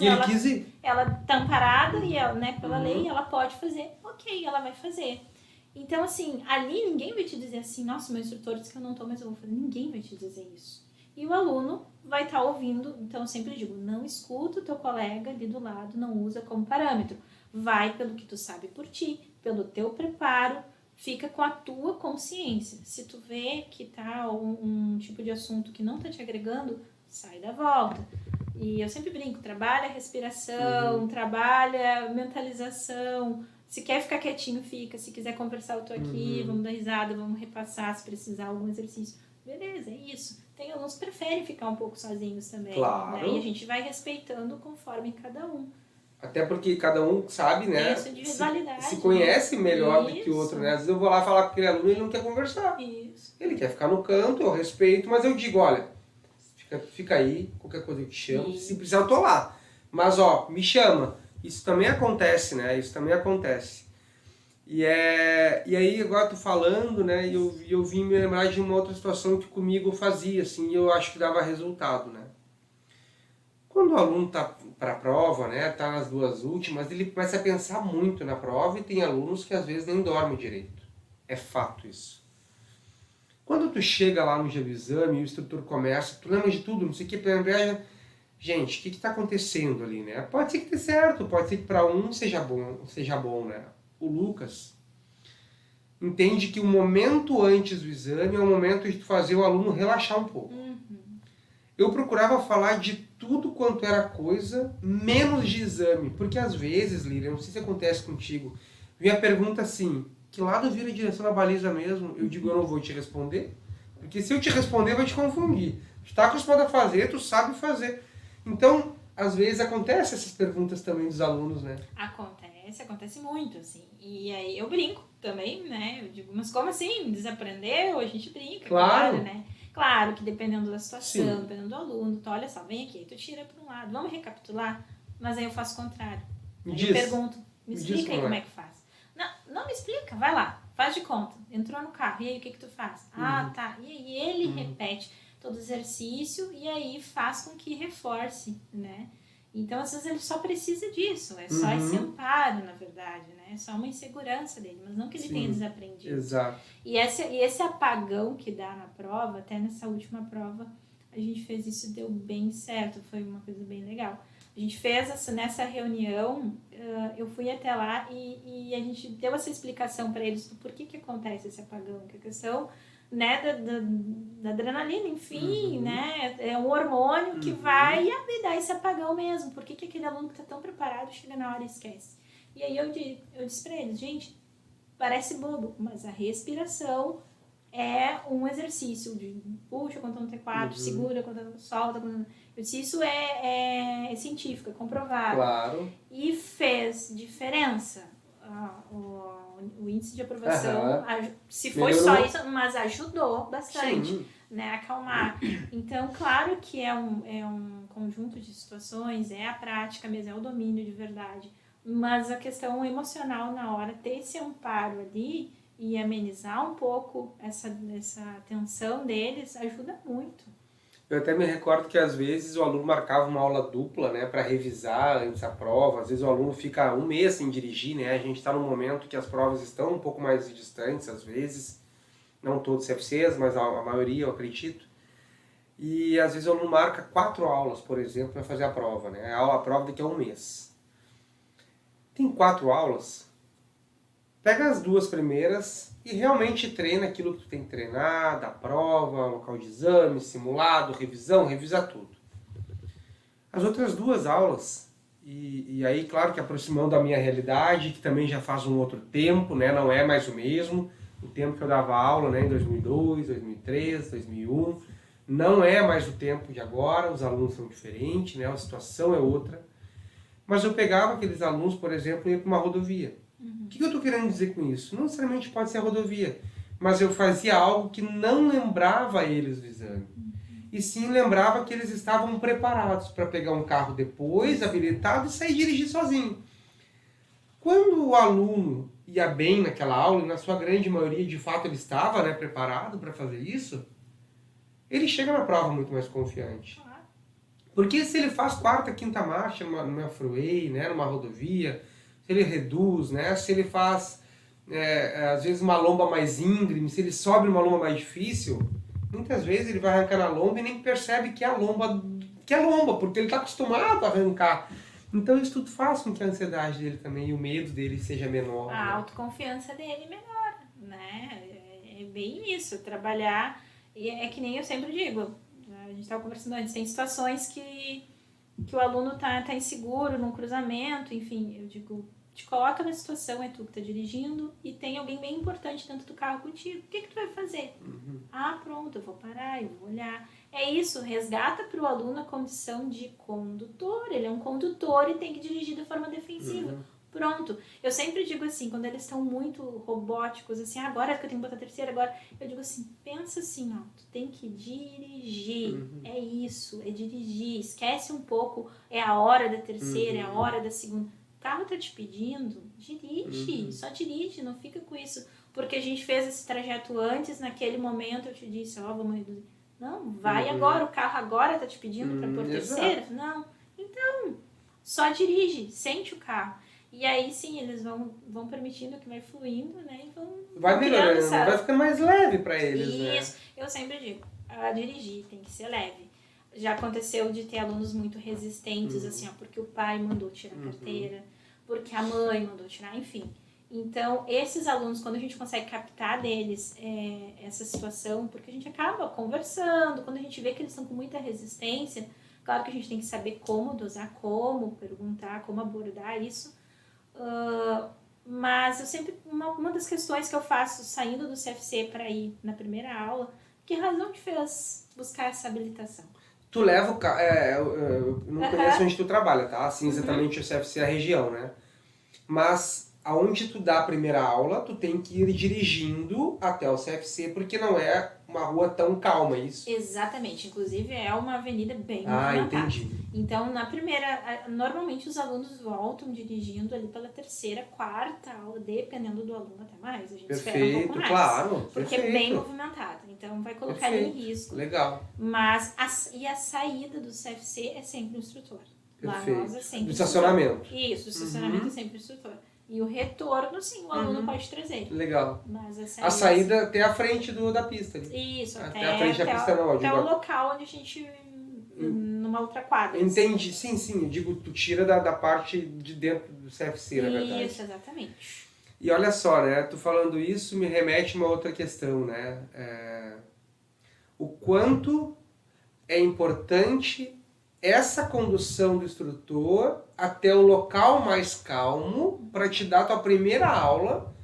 ela tá amparada e ela, né, pela lei, ela pode fazer, ok, ela vai fazer. Então, assim, ali ninguém vai te dizer assim, nossa, meu instrutor disse que eu não tô, mas eu vou fazer. Ninguém vai te dizer isso. E o aluno vai estar ouvindo, então eu sempre digo, não escuta o teu colega ali do lado, não usa como parâmetro. Vai pelo que tu sabe por ti, pelo teu preparo, fica com a tua consciência. Se tu vê que tá um tipo de assunto que não tá te agregando, sai da volta. E eu sempre brinco, trabalha respiração, trabalha mentalização. Se quer ficar quietinho, fica. Se quiser conversar, eu tô aqui, vamos dar risada, vamos repassar, se precisar algum exercício. Beleza, é isso. Tem alunos que preferem ficar um pouco sozinhos também. Claro. Né? E a gente vai respeitando conforme cada um. Até porque cada um sabe, né? Isso, individualidade. Se conhece melhor do que o Isso. outro, né? Às vezes eu vou lá falar com aquele aluno e ele não quer conversar. Isso. Ele quer ficar no canto, eu respeito, mas eu digo, olha, fica aí, qualquer coisa eu te chamo. Isso. Se precisar, eu tô lá. Mas, ó, me chama. Isso também acontece, né? Isso também acontece. E aí, agora tô falando, né? E eu vim me lembrar de uma outra situação que comigo eu fazia, assim, e eu acho que dava resultado, né? Quando o aluno tá para a prova, né, tá nas 2 últimas, ele começa a pensar muito na prova e tem alunos que às vezes nem dormem direito. É fato isso. Quando tu chega lá no dia do exame e o instrutor começa, tu lembra de tudo, não sei o que, gente, o que está acontecendo ali, né? Pode ser que dê certo, pode ser que para um seja bom, né? O Lucas entende que o momento antes do exame é o momento de tu fazer o aluno relaxar um pouco. Eu procurava falar de tudo quanto era coisa, menos de exame. Porque às vezes, Líria, não sei se acontece contigo, vem a pergunta assim, que lado vira a direção da baliza mesmo? Eu digo, eu não vou te responder. Porque se eu te responder, vai te confundir. Tu tá acostumado a fazer, tu sabe fazer. Então, às vezes acontece essas perguntas também dos alunos, né? Acontece muito, assim. E aí eu brinco também, né? Eu digo, mas como assim? Desaprendeu? A gente brinca, claro, né? Claro que dependendo da situação, dependendo do aluno, tu olha só, vem aqui, tu tira para um lado, vamos recapitular, mas aí eu faço o contrário. Aí eu pergunto, me explica aí como é que faz. Não me explica, vai lá, faz de conta. Entrou no carro, e aí o que tu faz? Tá. E aí ele repete todo o exercício e aí faz com que reforce, né? Então, às vezes, ele só precisa disso. É só esse amparo, na verdade, né? É só uma insegurança dele, mas não que ele tenha desaprendido. Exato. E esse apagão que dá na prova, até nessa última prova, a gente fez isso, deu bem certo. Foi uma coisa bem legal. A gente fez nessa reunião, eu fui até lá e a gente deu essa explicação para eles do porquê que acontece esse apagão, que a questão, né, da adrenalina, enfim, né, é um hormônio que vai dar esse apagão mesmo. Por que aquele aluno que está tão preparado chega na hora e esquece? E aí eu disse para eles, gente, parece bobo, mas a respiração é um exercício de puxa contando T4, segura contando, solta contando. Eu disse, isso é científico, é comprovado. Claro. E fez diferença. O índice de aprovação, se foi só isso, mas ajudou bastante, né, a acalmar. Então, claro que é um conjunto de situações, é a prática mesmo, é o domínio de verdade, mas a questão emocional na hora, ter esse amparo ali e amenizar um pouco essa tensão deles, ajuda muito. Eu até me recordo que às vezes o aluno marcava uma aula dupla, né, para revisar antes da prova. Às vezes o aluno fica um mês sem dirigir, né? A gente está num momento que as provas estão um pouco mais distantes, às vezes. Não todos os CFCs, mas a maioria, eu acredito. E às vezes o aluno marca 4 aulas, por exemplo, para fazer a prova, né? A prova daqui a um mês. Tem 4 aulas. Pega as 2 primeiras e realmente treina aquilo que tu tem que treinar, da prova, local de exame, simulado, revisão, revisa tudo. As outras 2 aulas, E aí, claro que aproximando a minha realidade, que também já faz um outro tempo, né? Não é mais o mesmo. O tempo que eu dava aula, né, em 2002, 2003, 2001, não é mais o tempo de agora, os alunos são diferentes, né? A situação é outra. Mas eu pegava aqueles alunos, por exemplo, e ia para uma rodovia. O que eu estou querendo dizer com isso? Não necessariamente pode ser a rodovia, mas eu fazia algo que não lembrava eles do exame. E sim lembrava que eles estavam preparados para pegar um carro depois, habilitado, e sair dirigir sozinho. Quando o aluno ia bem naquela aula, e na sua grande maioria, de fato, ele estava, né, preparado para fazer isso, ele chega na prova muito mais confiante. Porque se ele faz quarta, quinta marcha numa freeway, né, numa rodovia, se ele reduz, né, se ele faz, às vezes, uma lomba mais íngreme, se ele sobe uma lomba mais difícil, muitas vezes ele vai arrancar na lomba e nem percebe que é lomba, porque ele está acostumado a arrancar. Então isso tudo faz com que a ansiedade dele também e o medo dele seja menor. A autoconfiança dele melhora, né? É bem isso, trabalhar. E é que nem eu sempre digo, a gente estava conversando antes, tem situações que o aluno tá inseguro num cruzamento, enfim, eu digo, te coloca na situação, é tu que tá dirigindo e tem alguém bem importante dentro do carro contigo. O que tu vai fazer? Ah, pronto, eu vou parar, eu vou olhar. É isso, resgata para o aluno a condição de condutor. Ele é um condutor e tem que dirigir de forma defensiva. Pronto. Eu sempre digo assim, quando eles estão muito robóticos, assim, agora que eu tenho que botar a terceira, agora, eu digo assim, pensa assim, ó, tu tem que dirigir. É isso, é dirigir. Esquece um pouco, é a hora da terceira, é a hora da segunda. O carro tá te pedindo, dirige, só dirige, não fica com isso. Porque a gente fez esse trajeto antes, naquele momento eu te disse, ó, vamos reduzir. Não, vai agora, o carro agora tá te pedindo para pôr terceira? Não. Então, só dirige, sente o carro. E aí sim, eles vão permitindo que vai fluindo, né? E vai melhorando, vai ficando mais leve para eles, isso, né? Eu sempre digo, a dirigir tem que ser leve. Já aconteceu de ter alunos muito resistentes, assim, ó, porque o pai mandou tirar a carteira, porque a mãe mandou tirar, enfim. Então, esses alunos, quando a gente consegue captar deles essa situação, porque a gente acaba conversando, quando a gente vê que eles estão com muita resistência, claro que a gente tem que saber como dosar, como perguntar, como abordar isso. Mas eu sempre, uma das questões que eu faço saindo do CFC para ir na primeira aula, que razão te fez buscar essa habilitação? Tu leva o carro, eu não conheço onde tu trabalha, tá? Assim, exatamente o CFC é a região, né? Mas aonde tu dá a primeira aula, tu tem que ir dirigindo até o CFC, porque não é uma rua tão calma, é isso? Exatamente, inclusive é uma avenida bem movimentada. Entendi. Então, na primeira, normalmente os alunos voltam dirigindo ali pela terceira, quarta aula, dependendo do aluno até mais, a gente espera um pouco mais. Claro, porque é bem movimentada, então vai colocar ele em risco. Legal. Mas, a saída do CFC é sempre o instrutor. Lá nós é sempre do estacionamento. Isso, o estacionamento é sempre o instrutor. E o retorno, sim, o aluno pode trazer. Legal. Mas a saída até a frente da pista. Ali. Isso, até a frente da pista não. Até o local onde a gente... numa outra quadra. Entendi, sim, eu digo, tu tira da parte de dentro do CFC, na verdade. Isso, exatamente. E olha só, né, tu falando isso me remete a uma outra questão, né, o quanto é importante essa condução do instrutor até o local mais calmo para te dar a tua primeira aula,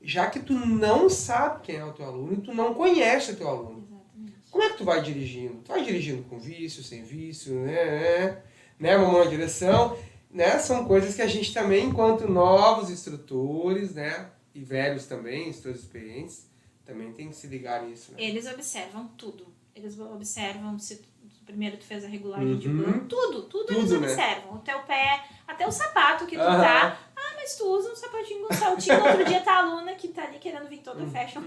já que tu não sabe quem é o teu aluno e tu não conhece o teu aluno. Exatamente. Como é que tu vai dirigindo? Tu vai dirigindo com vício, sem vício, né? Uma mão na direção, né? São coisas que a gente também, enquanto novos instrutores, né? E velhos também, instrutores experientes, também tem que se ligar nisso, né? Eles observam tudo. Eles observam se primeiro tu fez a regulagem de banco, tudo eles observam. Né? O teu pé, até o sapato que tu tá. Ah, mas tu usa um sapatinho com saltinho, no outro dia tá a aluna que tá ali querendo vir toda fashion.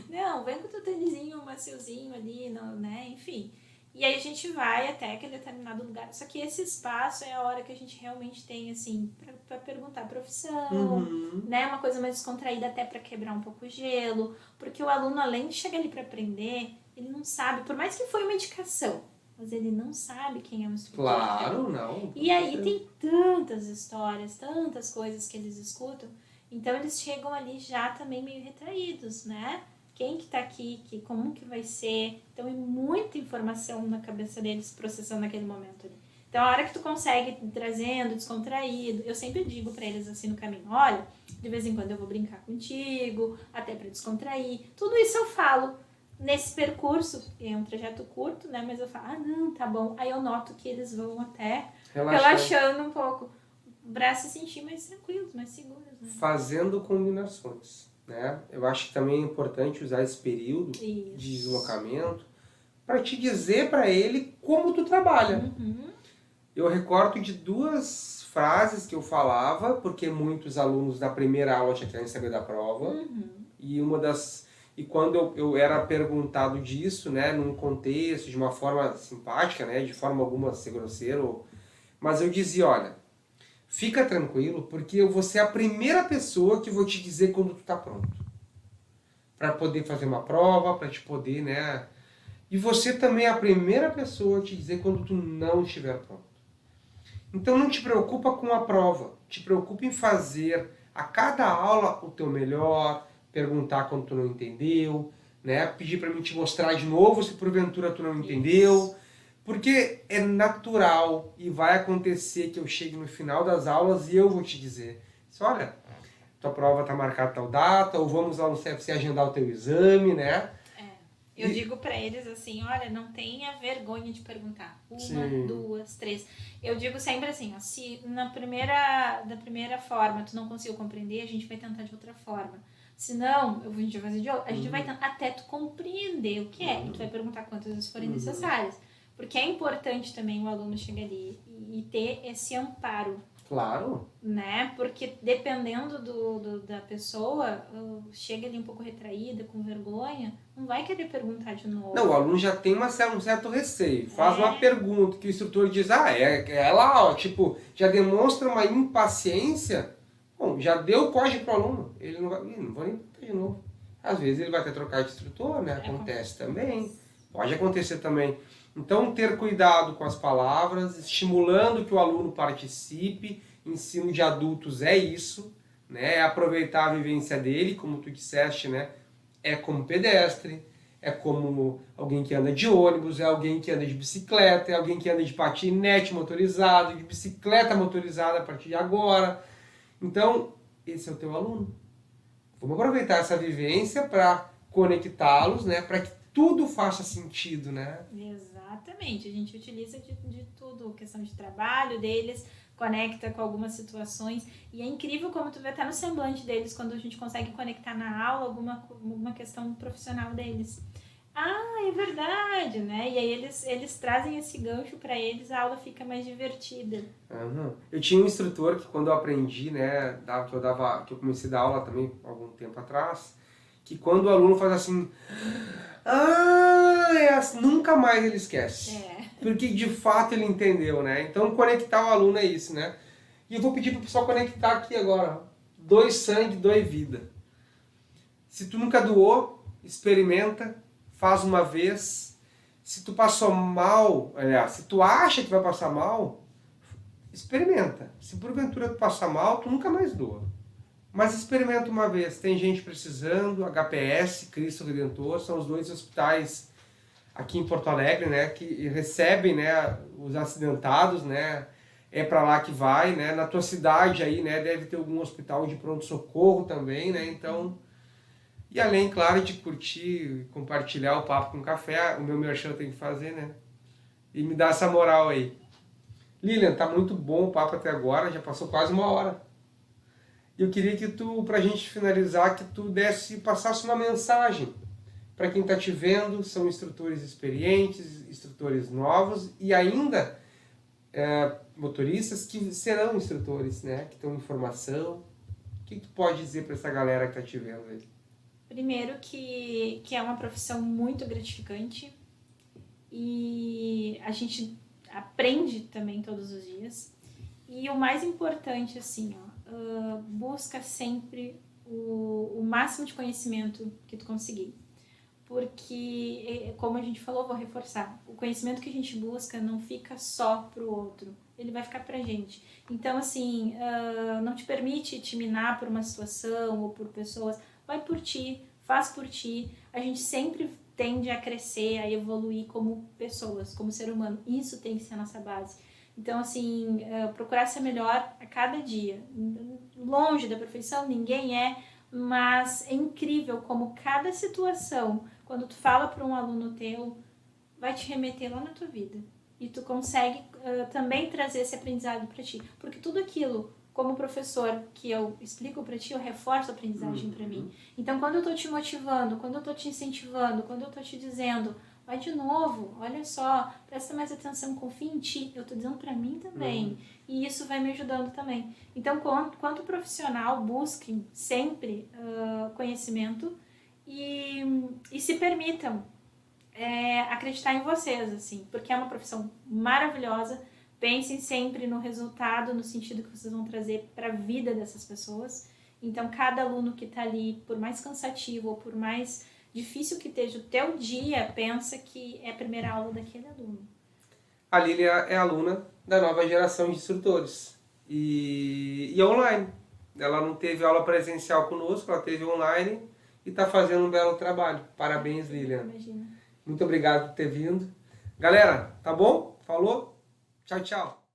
Não, vem com o teu tênisinho maciozinho ali, né? Enfim. E aí a gente vai até aquele determinado lugar. Só que esse espaço é a hora que a gente realmente tem, assim, pra perguntar a profissão, né? Uma coisa mais descontraída até pra quebrar um pouco o gelo. Porque o aluno, além de chegar ali pra aprender, ele não sabe, por mais que foi uma indicação, mas ele não sabe quem é o instrutor. Claro, não. E aí tem tantas histórias, tantas coisas que eles escutam, então eles chegam ali já também meio retraídos, né? Quem que tá aqui, como que vai ser, então é muita informação na cabeça deles processando naquele momento ali. Então, a hora que tu consegue ir trazendo, descontraído, eu sempre digo pra eles assim no caminho, olha, de vez em quando eu vou brincar contigo, até pra descontrair. Tudo isso eu falo nesse percurso, é um trajeto curto, né? Mas eu falo, não, tá bom. Aí eu noto que eles vão até relaxando um pouco, pra se sentir mais tranquilos, mais seguros, né? Fazendo combinações, né? Eu acho que também é importante usar esse período de deslocamento para te dizer para ele como tu trabalha. Eu recordo de 2 frases que eu falava, porque muitos alunos na primeira aula já querem saber da prova, e quando eu era perguntado disso, né, num contexto, de uma forma simpática, né, de forma alguma ser grosseiro, mas eu dizia, olha, fica tranquilo, porque eu vou ser a primeira pessoa que vou te dizer quando tu tá pronto. Para poder fazer uma prova, para te poder, né... E você também é a primeira pessoa a te dizer quando tu não estiver pronto. Então não te preocupa com a prova, te preocupa em fazer a cada aula o teu melhor, perguntar quando tu não entendeu, né? Pedir para mim te mostrar de novo se porventura tu não entendeu, porque é natural e vai acontecer que eu chegue no final das aulas e eu vou te dizer, olha, tua prova está marcada tal data, ou vamos lá no CFC agendar o teu exame, né? Eu digo pra eles assim, olha, não tenha vergonha de perguntar. 1, 2, 3. Eu digo sempre assim, ó, se da primeira forma tu não conseguiu compreender, a gente vai tentar de outra forma. Se não, a gente vai fazer de outra. A gente vai tentar até tu compreender o que é. E tu vai perguntar quantas vezes forem necessárias. Porque é importante também o aluno chegar ali e ter esse amparo. Claro. Né? Porque dependendo da pessoa, chega ali um pouco retraída, com vergonha, não vai querer perguntar de novo. Não, o aluno já tem um certo receio. Faz uma pergunta que o instrutor diz, é lá, ó, tipo, já demonstra uma impaciência. Bom, já deu o código pro aluno. Ele não vai nem perguntar de novo. Às vezes ele vai até trocar de instrutor, né? Acontece também. Pode acontecer também. Então, ter cuidado com as palavras, estimulando que o aluno participe. Ensino de adultos é isso, né? É aproveitar a vivência dele, como tu disseste, né? É como pedestre, é como alguém que anda de ônibus, é alguém que anda de bicicleta, é alguém que anda de patinete motorizado, de bicicleta motorizada a partir de agora. Então, esse é o teu aluno. Vamos aproveitar essa vivência para conectá-los, né? Para que tudo faça sentido, né? Exatamente. A gente utiliza de tudo, questão de trabalho deles, conecta com algumas situações, e é incrível como tu vê até no semblante deles, quando a gente consegue conectar na aula alguma questão profissional deles. É verdade, né? E aí eles trazem esse gancho para eles, a aula fica mais divertida. Eu tinha um instrutor que quando eu aprendi, né, que eu comecei a dar aula também algum tempo atrás, que quando o aluno faz assim, nunca mais ele esquece. Porque de fato ele entendeu, né? Então conectar o aluno é isso, né? E eu vou pedir para o pessoal conectar aqui agora. Doe sangue, doe vida. Se tu nunca doou, experimenta, faz uma vez. Se tu passou mal, se tu acha que vai passar mal, experimenta. Se porventura tu passar mal, tu nunca mais doa. Mas experimenta uma vez. Tem gente precisando, HPS, Cristo Redentor, são os 2 hospitais aqui em Porto Alegre, né, que recebem, né, os acidentados, né, é para lá que vai, né, na tua cidade aí, né, deve ter algum hospital de pronto-socorro também, né, então, e além, claro, de curtir, compartilhar o papo com café, o meu merchan tem que fazer, né, e me dar essa moral aí. Lilian, tá muito bom o papo até agora, já passou quase 1 hora. Eu queria que tu, pra gente finalizar, que tu passasse uma mensagem para quem está te vendo, são instrutores experientes, instrutores novos e ainda motoristas que serão instrutores, né? Que estão em formação. O que tu pode dizer para essa galera que está te vendo aí? Primeiro que é uma profissão muito gratificante e a gente aprende também todos os dias. E o mais importante, assim, busca sempre o máximo de conhecimento que tu conseguir. Porque, como a gente falou, vou reforçar, o conhecimento que a gente busca não fica só pro outro, ele vai ficar pra gente. Então, assim, não te permite te minar por uma situação ou por pessoas, vai por ti, faz por ti. A gente sempre tende a crescer, a evoluir como pessoas, como ser humano. Isso tem que ser a nossa base. Então, assim, procurar ser melhor a cada dia. Longe da perfeição, ninguém é, mas é incrível como cada situação, quando tu fala para um aluno teu, vai te remeter lá na tua vida. E tu consegue também trazer esse aprendizado para ti. Porque tudo aquilo, como professor, que eu explico para ti, eu reforço a aprendizagem para mim. Então, quando eu tô te motivando, quando eu tô te incentivando, quando eu tô te dizendo, vai de novo, olha só, presta mais atenção, confia em ti, eu tô dizendo para mim também. E isso vai me ajudando também. Então, quanto profissional, busquem sempre conhecimento e se permitam acreditar em vocês, assim, porque é uma profissão maravilhosa. Pensem sempre no resultado, no sentido que vocês vão trazer para a vida dessas pessoas. Então, cada aluno que está ali, por mais cansativo ou por mais difícil que esteja o teu dia, pensa que é a primeira aula daquele aluno. A Lília é aluna da nova geração de instrutores e online. Ela não teve aula presencial conosco, ela teve online e está fazendo um belo trabalho. Parabéns, Lilian. Imagina. Muito obrigado por ter vindo. Galera, tá bom? Falou? Tchau, tchau.